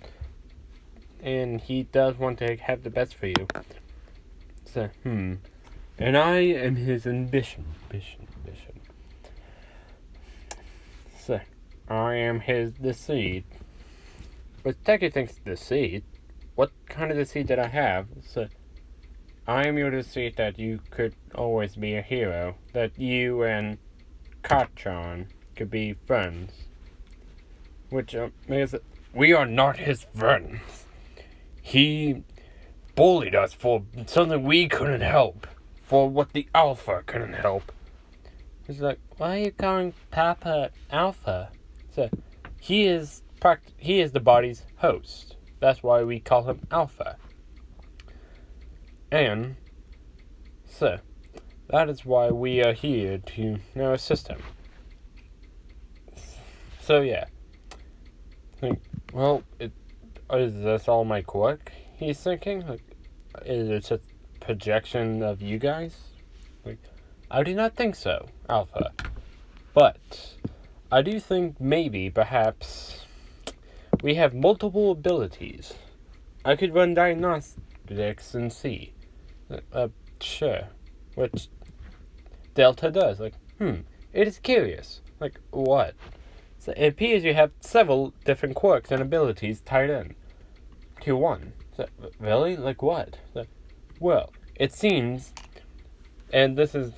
And he does want to have the best for you. So, And I am his ambition. So, I am his deceit. But Deku thinks deceit. What kind of deceit did I have? So, I am your deceit that you could always be a hero. That you and Kachan could be friends. Which means that we are not his friends. He bullied us for something we couldn't help. For what the Alpha couldn't help. It's like, why are you calling Papa Alpha? So, he is the body's host. That's why we call him Alpha. And, so, that is why we are here to now assist him. So, yeah. Well, is this all my quirk? He's thinking? Like, is it just projection of you guys? Like, I do not think so, Alpha. But, I do think maybe, perhaps, we have multiple abilities. I could run diagnostics and see. Sure. Which Delta does. Like, it is curious. Like, what? So it appears you have several different quirks and abilities tied in to one. So, really? Like what? So, well, it seems And this is,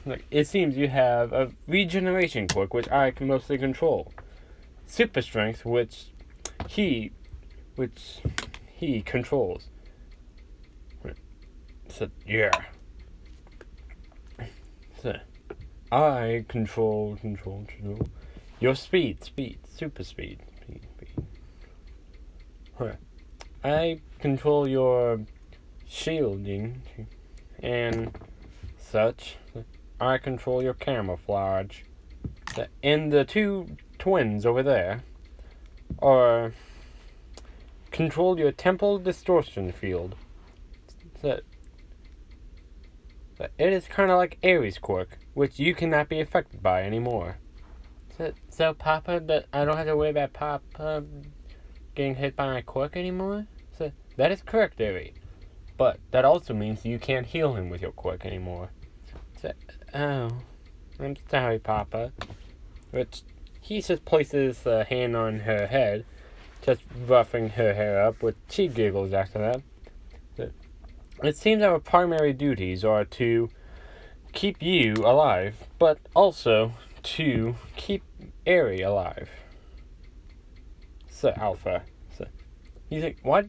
like, it seems you have a regeneration quirk, which I can mostly control. Super strength, which he controls. So, yeah. So, I control your speed, super speed. I control your shielding and such. I control your camouflage. And the two twins over there are control your temple distortion field. So it is kind of like Ares' quirk, which you cannot be affected by anymore. So Papa, I don't have to worry about Papa getting hit by my quirk anymore? So that is correct, Ares. But that also means you can't heal him with your quirk anymore. So, oh, I'm sorry, Papa. Which he just places a hand on her head, just roughing her hair up, which she giggles after that. It seems our primary duties are to keep you alive, but also to keep Aerie alive. So, Alpha. So, you think, what?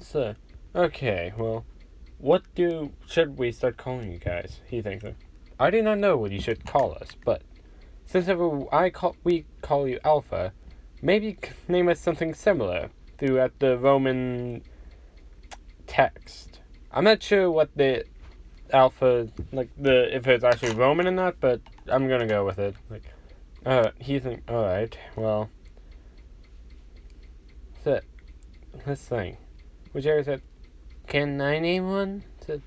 So, okay, well, should we start calling you guys? He thinks, I do not know what you should call us, but since we call you Alpha, maybe name us something similar throughout the Roman text. I'm not sure what the Alpha, if it's actually Roman or not, but I'm gonna go with it. He thinks, alright, well, so, let's think. Whichever said, can I name one? So,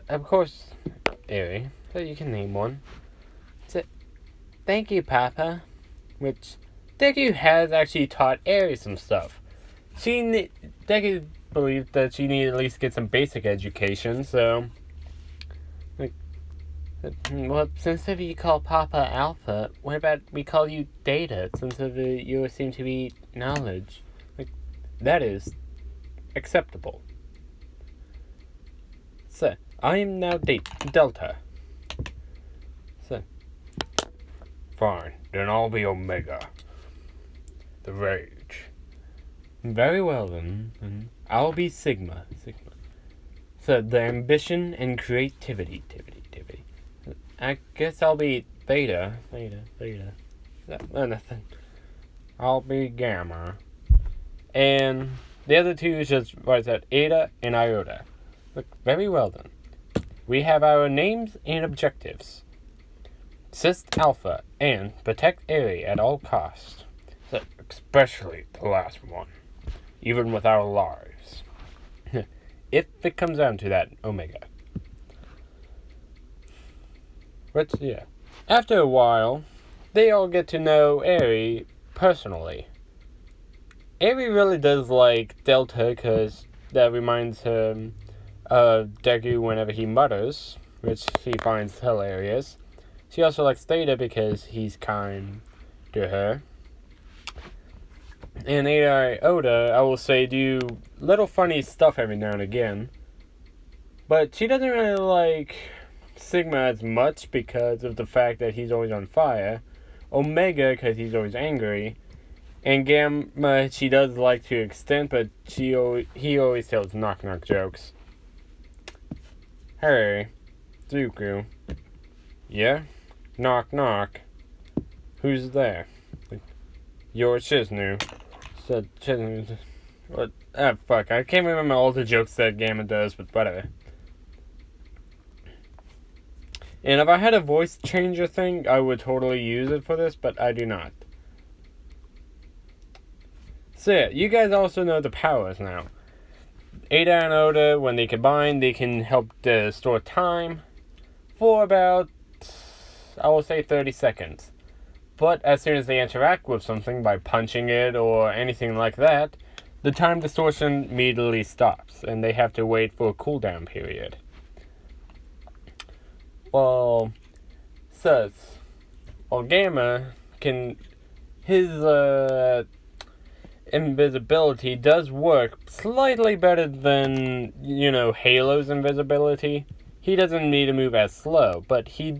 of course, Aerie, so you can name one. So, thank you, Papa. Which, Deku has actually taught Aerie some stuff. Deku believed that she needed to at least get some basic education, so... Well, since if you call Papa Alpha, what about we call you Data, since you seem to be knowledge? That is acceptable. So, I am now Delta. So, fine, then I'll be Omega. The Rage. Very well then, I'll be Sigma. So, the ambition and creativity. I guess I'll be Theta. Nothing. I'll be Gamma. And the other two is just, Eta and Iota. Very well then. We have our names and objectives. Assist Alpha and protect Aerie at all costs. So, especially the last one. Even with our lives. If it comes down to that, Omega. But yeah. After a while, they all get to know Aerie personally. Aerie really does like Delta because that reminds him of Deku whenever he mutters, which he finds hilarious. She also likes Theta because he's kind to her. And Iota, I will say, do little funny stuff every now and again. But she doesn't really like Sigma as much because of the fact that he's always on fire. Omega because he's always angry. And Gamma, she does like to extent, but he always tells knock-knock jokes. Hey, Zuko. Yeah? Knock-knock. Who's there? You're Shiznu. Said Shiznu. What? Ah, fuck. I can't remember all the jokes that Gamma does, but whatever. And if I had a voice changer thing, I would totally use it for this, but I do not. So yeah, you guys also know the powers now. Eta and Ota, when they combine, they can help to store time for about, I will say 30 seconds. But as soon as they interact with something by punching it or anything like that, the time distortion immediately stops, and they have to wait for a cooldown period. Well, Gamma can, his invisibility does work slightly better than, Halo's invisibility. he doesn't need to move as slow, but he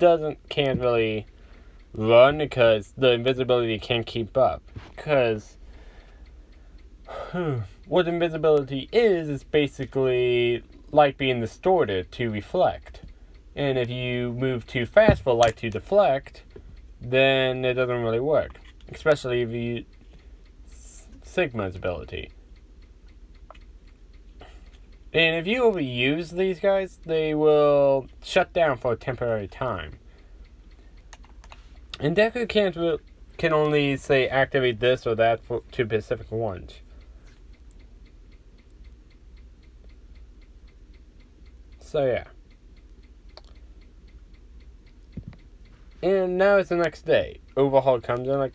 can't really run because the invisibility can't keep up. Because what invisibility is basically light being distorted to reflect. And if you move too fast for light to deflect, then it doesn't really work. Especially if you use Sigma's ability. And if you overuse these guys, they will shut down for a temporary time. And Deku can only say activate this or that to specific ones. So yeah. And now it's the next day. Overhaul comes in like,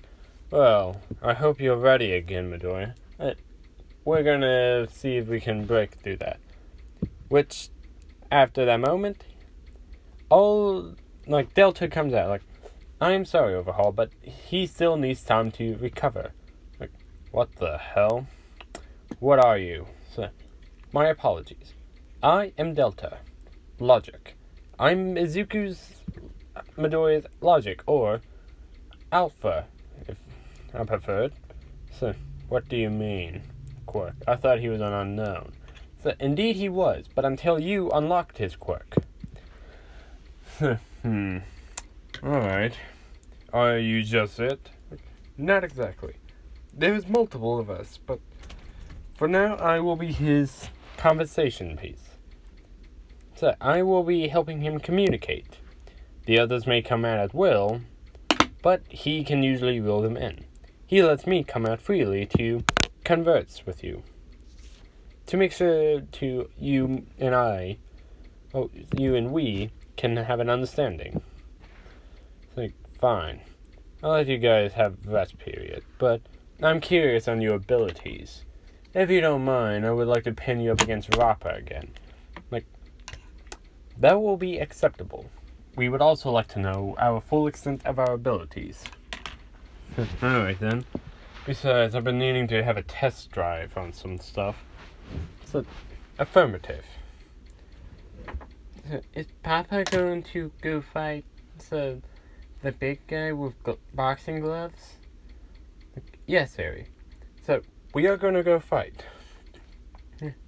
well, I hope you're ready again, Midoriya. We're gonna see if we can break through that. Which, after that moment, Delta comes out like, I am sorry, Overhaul, but he still needs time to recover. Like, what the hell? What are you? So, my apologies. I am Delta. Logic. I'm Midoriya's Logic, or Alpha, if I preferred. So, what do you mean? Quirk. I thought he was an unknown. So, indeed he was, but until you unlocked his quirk. Alright. Are you just it? Not exactly. There's multiple of us, but for now I will be his conversation piece. So, I will be helping him communicate. The others may come out at will, but he can usually reel them in. He lets me come out freely to converse with you. To make sure you and we can have an understanding. It's like, fine. I'll let you guys have rest period, but I'm curious on your abilities. If you don't mind, I would like to pin you up against Rappa again. That will be acceptable. We would also like to know our full extent of our abilities. Alright then. Besides, I've been needing to have a test drive on some stuff. So, affirmative. So, is Papa going to go fight the big guy with boxing gloves? Yes, Harry. So, we are going to go fight.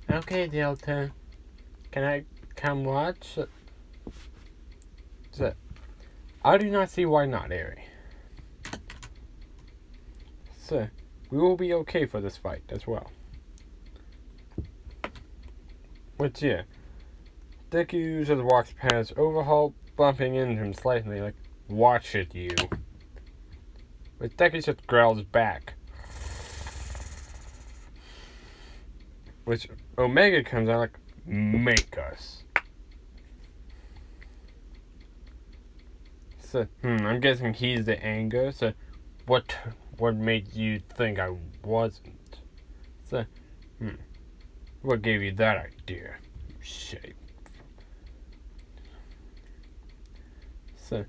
Okay, Delta. Can I come watch? So, I do not see why not, Harry. So, we will be okay for this fight as well. But yeah, Deku just walks past Overhaul, bumping into him slightly, like, watch it, you. But Deku just growls back. Which Omega comes out like, make us. So, I'm guessing he's the anger, so what made you think I wasn't? So, what gave you that idea, you shape? So,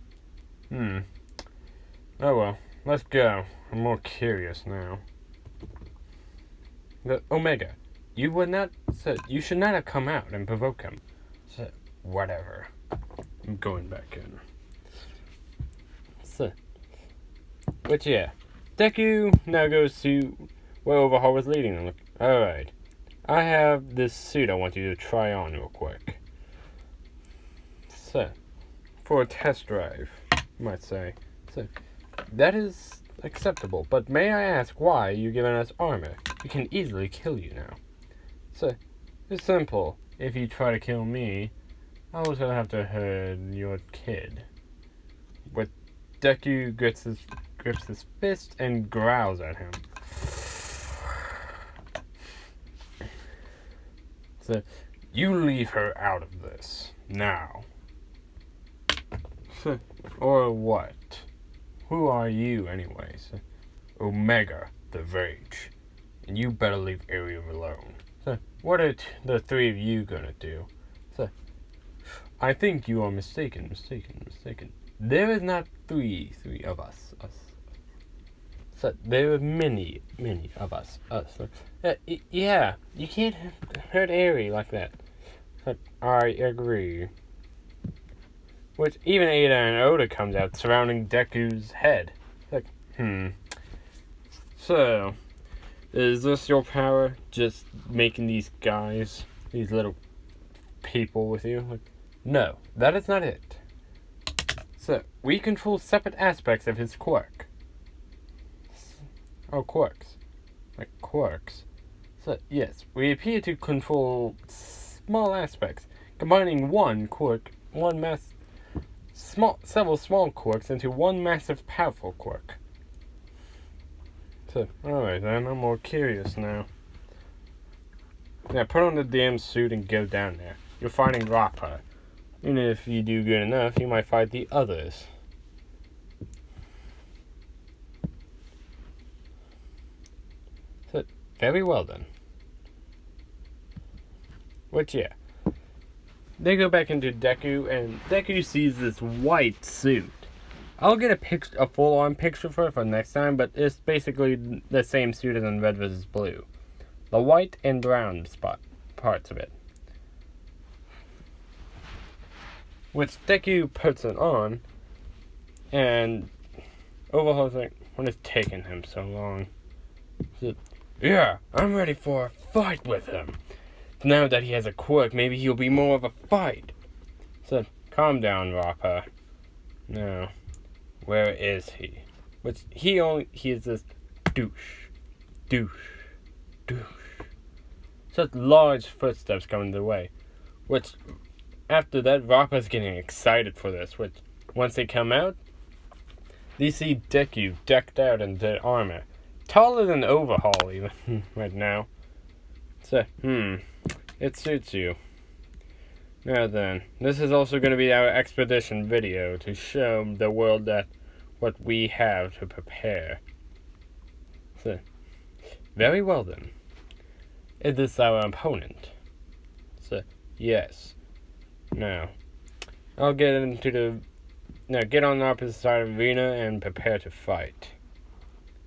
oh well, let's go. I'm more curious now. The Omega, you should not have come out and provoke him. So, whatever. I'm going back in. So, but yeah, Deku now goes to where Overhaul was leading him. Alright, I have this suit I want you to try on real quick. So, for a test drive, you might say. So, that is acceptable, but may I ask why you're giving us armor? We can easily kill you now. So, it's simple. If you try to kill me, I was gonna have to hurt your kid. But Deku grips his fist and growls at him. So, you leave her out of this, now. Or what? Who are you, anyways? Omega, the Rage. And you better leave Ariel alone. So, what are the three of you gonna do? So, I think you are mistaken. There is not three of us. So, there are many of us. Yeah, you can't hurt Ari like that. So, I agree. Which even Ada and Oda comes out surrounding Deku's head. Like, So, is this your power? Just making these guys, these little people with you? Like, no, that is not it. So, we control separate aspects of his quirk. Oh, quirks. Like, quirks. So, yes, we appear to control small aspects, combining one quirk, several small quirks into one massive, powerful quirk. So, alright then, I'm more curious now. Now, put on the damn suit and go down there. You're fighting Rappa. And if you do good enough, you might fight the others. So, very well then. Which, yeah. They go back into Deku, and Deku sees this white suit. I'll get a full-on picture for it for next time, but it's basically the same suit as in Red vs. Blue. The white and brown parts of it. Which Deku puts it on, and Overhaul's like, what is taking him so long? Said, yeah, I'm ready for a fight with him. Now that he has a quirk, maybe he'll be more of a fight. Said, calm down, Rappa. No. Where is he? Which he is this douche. Such large footsteps coming their way. Which, after that, Rappa's getting excited for this. Which, once they come out, they see Deku decked out in the armor. Taller than Overhaul, even, right now. So, it suits you. Now then, this is also going to be our expedition video to show the world that what we have to prepare. So, very well then. Is this our opponent? So, yes. Now, I'll get get on the opposite side of the arena and prepare to fight.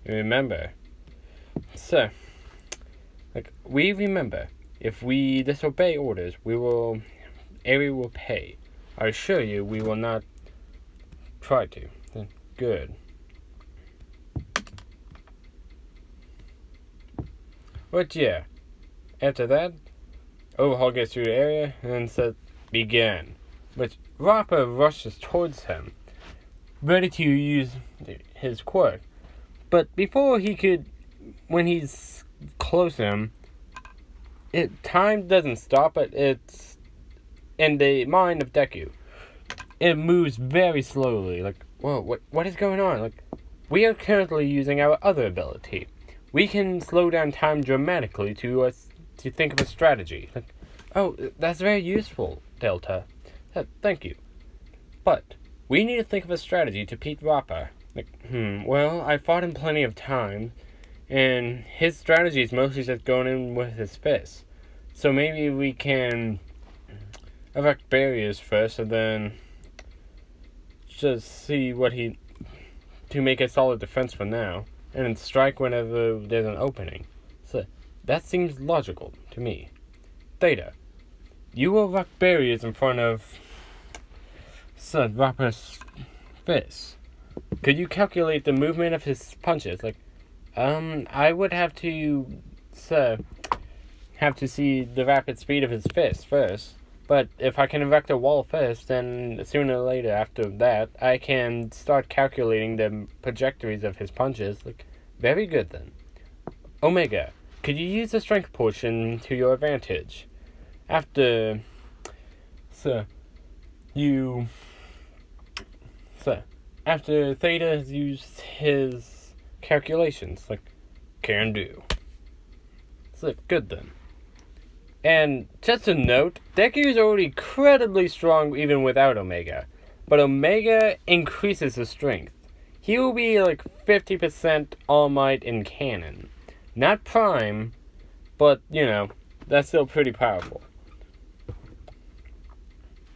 Remember. So, we remember, if we disobey orders, Eri will pay. I assure you, we will not try to. Good. But yeah, after that, Overhaul gets through the area and says, begin. But Rappa rushes towards him, ready to use his quirk. But before he could, when he's close to him, time doesn't stop, but it's in the mind of Deku. It moves very slowly. Like, whoa, what is going on? Like, we are currently using our other ability. We can slow down time dramatically to think of a strategy. Like, oh, that's very useful, Delta. Thank you. But we need to think of a strategy to beat Rappa. Like, well, I fought him plenty of times, and his strategy is mostly just going in with his fists. So maybe we can erect barriers first, and then just see to make a solid defense for now, and then strike whenever there's an opening. So that seems logical to me. Theta, you will erect barriers in front of Rappa's fists. Could you calculate the movement of his punches? Like, I would have to see the rapid speed of his fists first. But if I can erect a wall first, then sooner or later after that, I can start calculating the trajectories of his punches. Like, very good then. Omega, could you use the strength portion to your advantage? After Theta has used his calculations, like, can do. So, good then. And just a note, Deku is already incredibly strong even without Omega. But Omega increases his strength. He will be like 50% All Might in canon. Not Prime, but, that's still pretty powerful.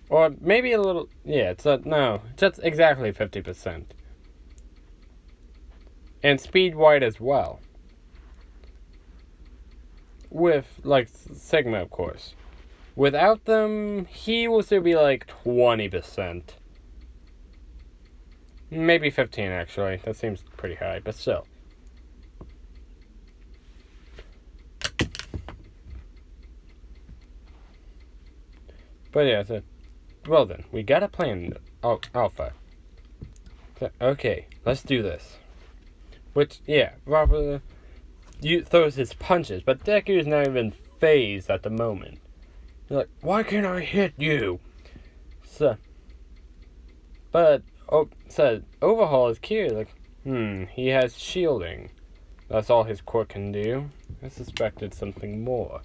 Or maybe a little, just exactly 50%. And Speed White as well. With, Sigma, of course. Without them, he will still be, 20%. Maybe 15, actually. That seems pretty high, but still. But yeah, so, well then, we got a plan, Alpha. So, okay, let's do this. Which, yeah, Robert throws his punches, but Deku's not even phased at the moment. He's like, why can't I hit you? So, but, Overhaul is curious, like, he has shielding. That's all his quirk can do. I suspected something more.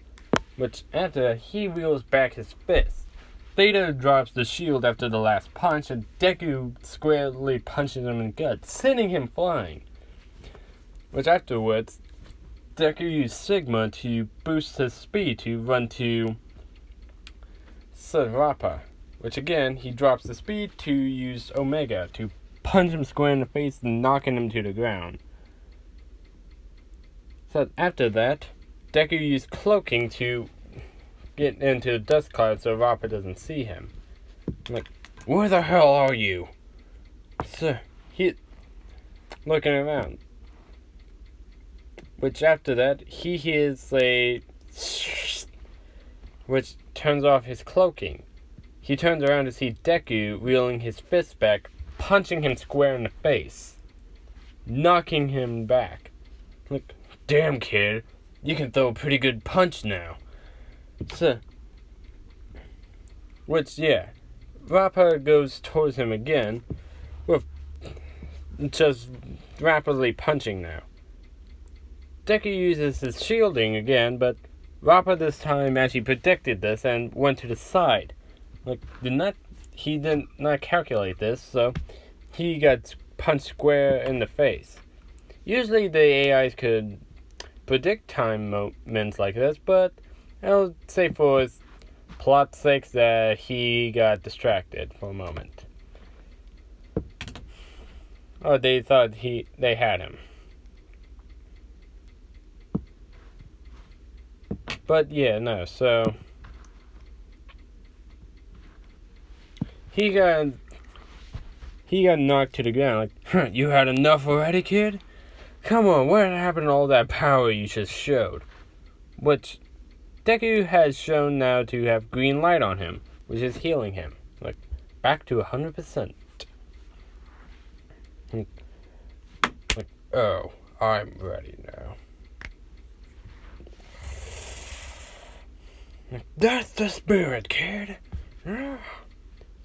Which, after he wheels back his fist, Theta drops the shield after the last punch, and Deku squarely punches him in the gut, sending him flying. Which afterwards, Deku used Sigma to boost his speed to run to Sarapa. Which again, he drops the speed to use Omega to punch him square in the face, knocking him to the ground. So after that, Deku used cloaking to get into the dust cloud so Rappa doesn't see him. I'm like, where the hell are you? So he looking around. Which after that, he hears which turns off his cloaking. He turns around to see Deku reeling his fist back, punching him square in the face, knocking him back. Like, damn kid, you can throw a pretty good punch now. So, which, yeah, Rappa goes towards him again, with just rapidly punching now. Deku uses his shielding again, but Rappa this time actually predicted this and went to the side. Like, he did not calculate this, so he got punched square in the face. Usually the AIs could predict time moments like this, but I'll say for his plot's sake that he got distracted for a moment. Or they thought they had him. But yeah, no, so he got knocked to the ground. Like, you had enough already, kid? Come on, what happened to all that power you just showed? Which Deku has shown now to have green light on him, which is healing him. Like, back to 100%. Like, oh, I'm ready now. That's the spirit, kid.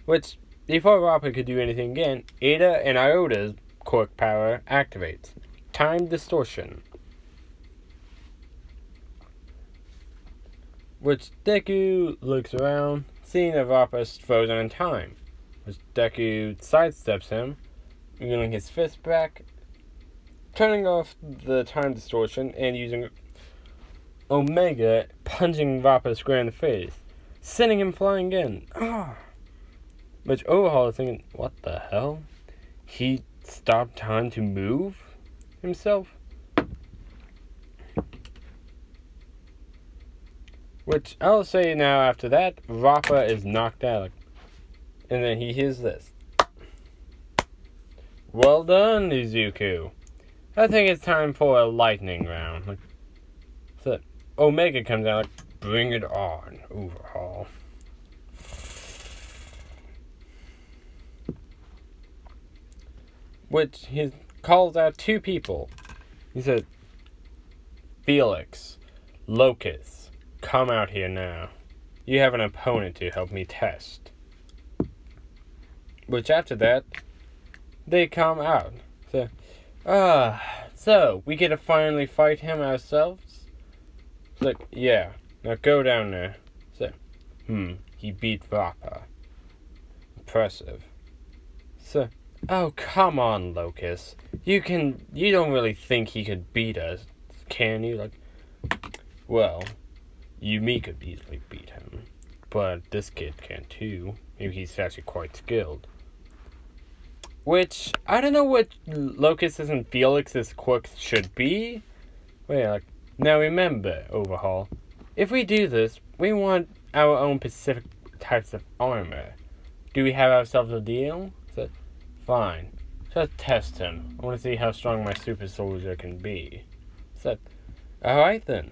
Which, before Rappa could do anything again, Ada and Iota's quirk power activates. Time distortion. Which Deku looks around, seeing that Rappa's frozen in time. Which Deku sidesteps him, reeling his fist back, turning off the time distortion, and using Omega, punching Rappa square in the face, sending him flying in. Which Overhaul is thinking, what the hell? He stopped time to move himself? Which I'll say now after that, Rappa is knocked out. And then he hears this. Well done, Izuku. I think it's time for a lightning round. So Omega comes out like, bring it on, Overhaul. Which he calls out two people. He said, Felix, Locust, come out here now. You have an opponent to help me test. Which after that, they come out. So we get to finally fight him ourselves? It's like, yeah, now go down there. So, he beat Rappa. Impressive. So, oh, come on, Locust. You don't really think he could beat us, can you? Like, well, me could easily beat him. But this kid can too. Maybe he's actually quite skilled. Which, I don't know what Locust's and Felix's quirks should be. Wait, now remember, Overhaul, if we do this, we want our own specific types of armor. Do we have ourselves a deal? So, fine. Just test him. I want to see how strong my super soldier can be. So, alright then.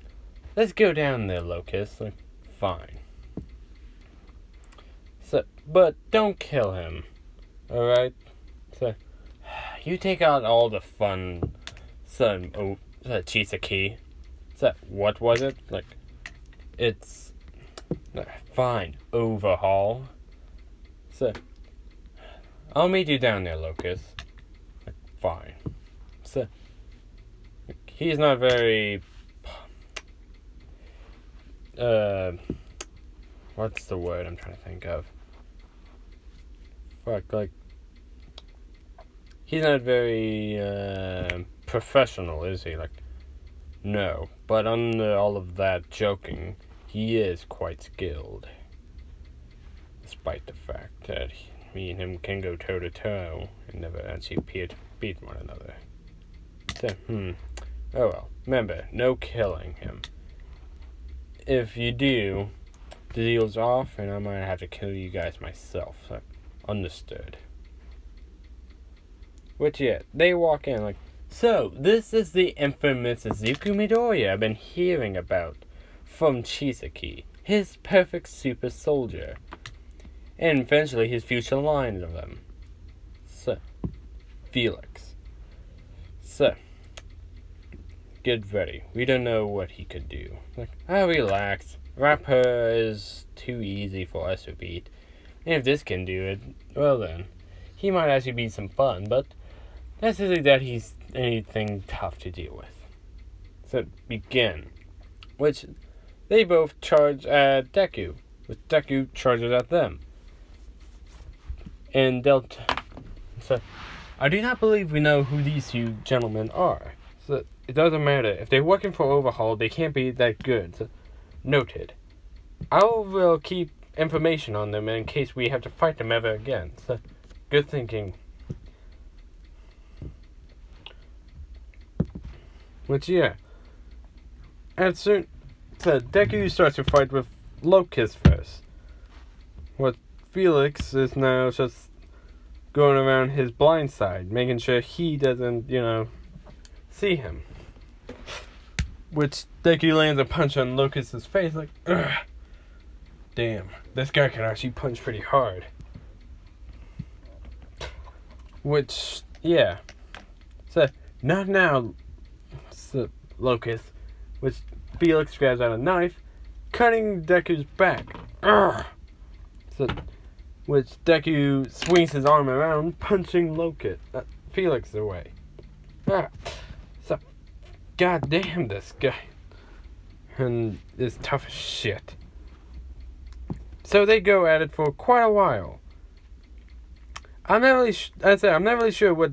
Let's go down there, Locust. Like, fine. So, but don't kill him. Alright? So, you take out all the fun. So, Chisaki. So, what was it? Like, it's. Fine. Overhaul. So, I'll meet you down there, Locust. Like, fine. So, he's not very. What's the word I'm trying to think of? Fuck, like. He's not very, professional, is he? Like, no. But under all of that joking, he is quite skilled. Despite the fact that me and him can go toe-to-toe and never actually appear to beat one another. So, oh well. Remember, no killing him. If you do, the deal's off, and I might have to kill you guys myself. So, understood. Which, yeah, they walk in like, so, this is the infamous Izuku Midoriya I've been hearing about from Chisaki, his perfect super soldier, and eventually his future line of them. So, Felix. So, get ready. We don't know what he could do. Like, relax. Rapper is too easy for us to beat. And if this can do it, well then, he might actually be some fun, but that's not that he's anything tough to deal with. So, begin. Which, they both charge at Deku, which Deku charges at them. And Delta. So, I do not believe we know who these two gentlemen are. So, it doesn't matter. If they're working for Overhaul, they can't be that good. So, noted. I will keep information on them in case we have to fight them ever again. So, good thinking. Which, yeah. And soon, so Deku starts to fight with Locust first. What Felix is now just going around his blind side, making sure he doesn't, see him. Which Deku lands a punch on Locust's face, like, ugh. Damn, this guy can actually punch pretty hard. Which, yeah. So, not now, Locust, which Felix grabs out a knife, cutting Deku's back. Ugh. So, which Deku swings his arm around, punching Felix away. So, goddamn this guy. And is tough as shit. So they go at it for quite a while. I'm not really sure what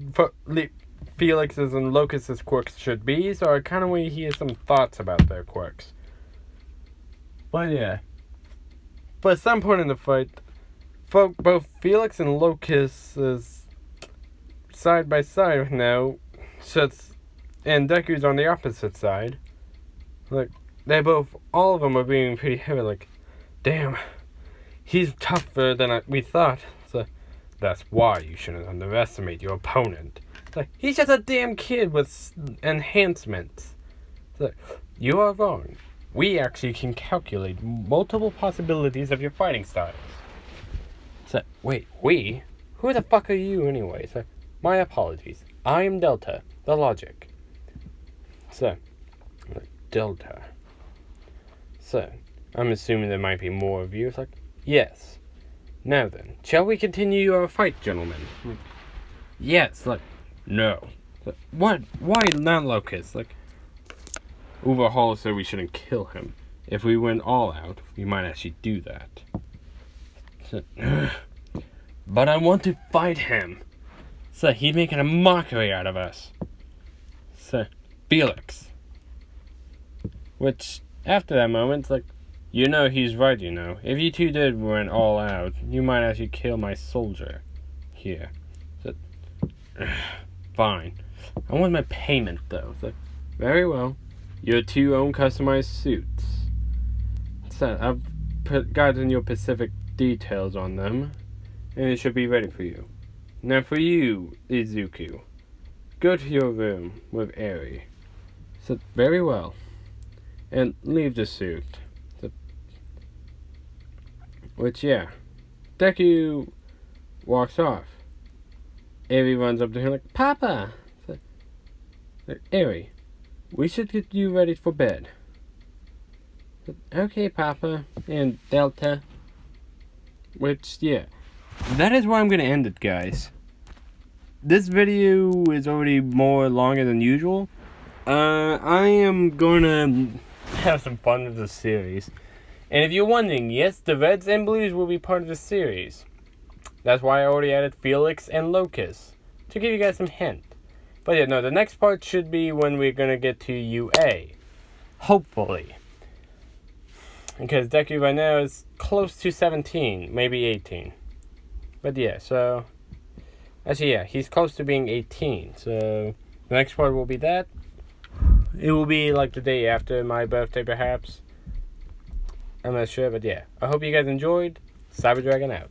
Felix's and Locust's quirks should be, so I kind of want to hear some thoughts about their quirks. But yeah. But at some point in the fight, both Felix and Locust is side by side now, and Deku's on the opposite side. Like, all of them are being pretty heavy, like, damn, he's tougher than we thought, so that's why you shouldn't underestimate your opponent. Like, he's just a damn kid with enhancements. So, you are wrong. We actually can calculate multiple possibilities of your fighting styles. So, wait, we? Who the fuck are you anyway? So, my apologies. I am Delta, the logic. So, Delta. So, I'm assuming there might be more of you. It's like, yes. Now then, shall we continue our fight, gentlemen? Yes, like, no. What? Why not Locust? Like, Overhaul said we shouldn't kill him. If we went all out, we might actually do that. So, but I want to fight him. So he's making a mockery out of us. So, Felix. Which, after that moment, it's like, he's right, If you two did went all out, you might actually kill my soldier. Here. So, fine. I want my payment, though. It's like, very well. Your two own customized suits. So, I've gotten your specific details on them, and it should be ready for you. Now for you, Izuku, go to your room with Eri. Sit very well. And leave the suit. Which, yeah. Deku walks off. Eri runs up to him like, Papa! Eri, we should get you ready for bed. Okay, Papa. And Delta. Which, yeah. That is where I'm going to end it, guys. This video is already more longer than usual. I am going to have some fun with this series. And if you're wondering, yes, the Reds and Blues will be part of the series. That's why I already added Felix and Locust, to give you guys some hint. But yeah, no, the next part should be when we're going to get to UA. Hopefully. Because Deku right now is close to 17, maybe 18. But yeah, so... Actually, yeah, he's close to being 18. So, the next part will be that. It will be like the day after my birthday, perhaps. I'm not sure, but yeah. I hope you guys enjoyed. Cyber Dragon out.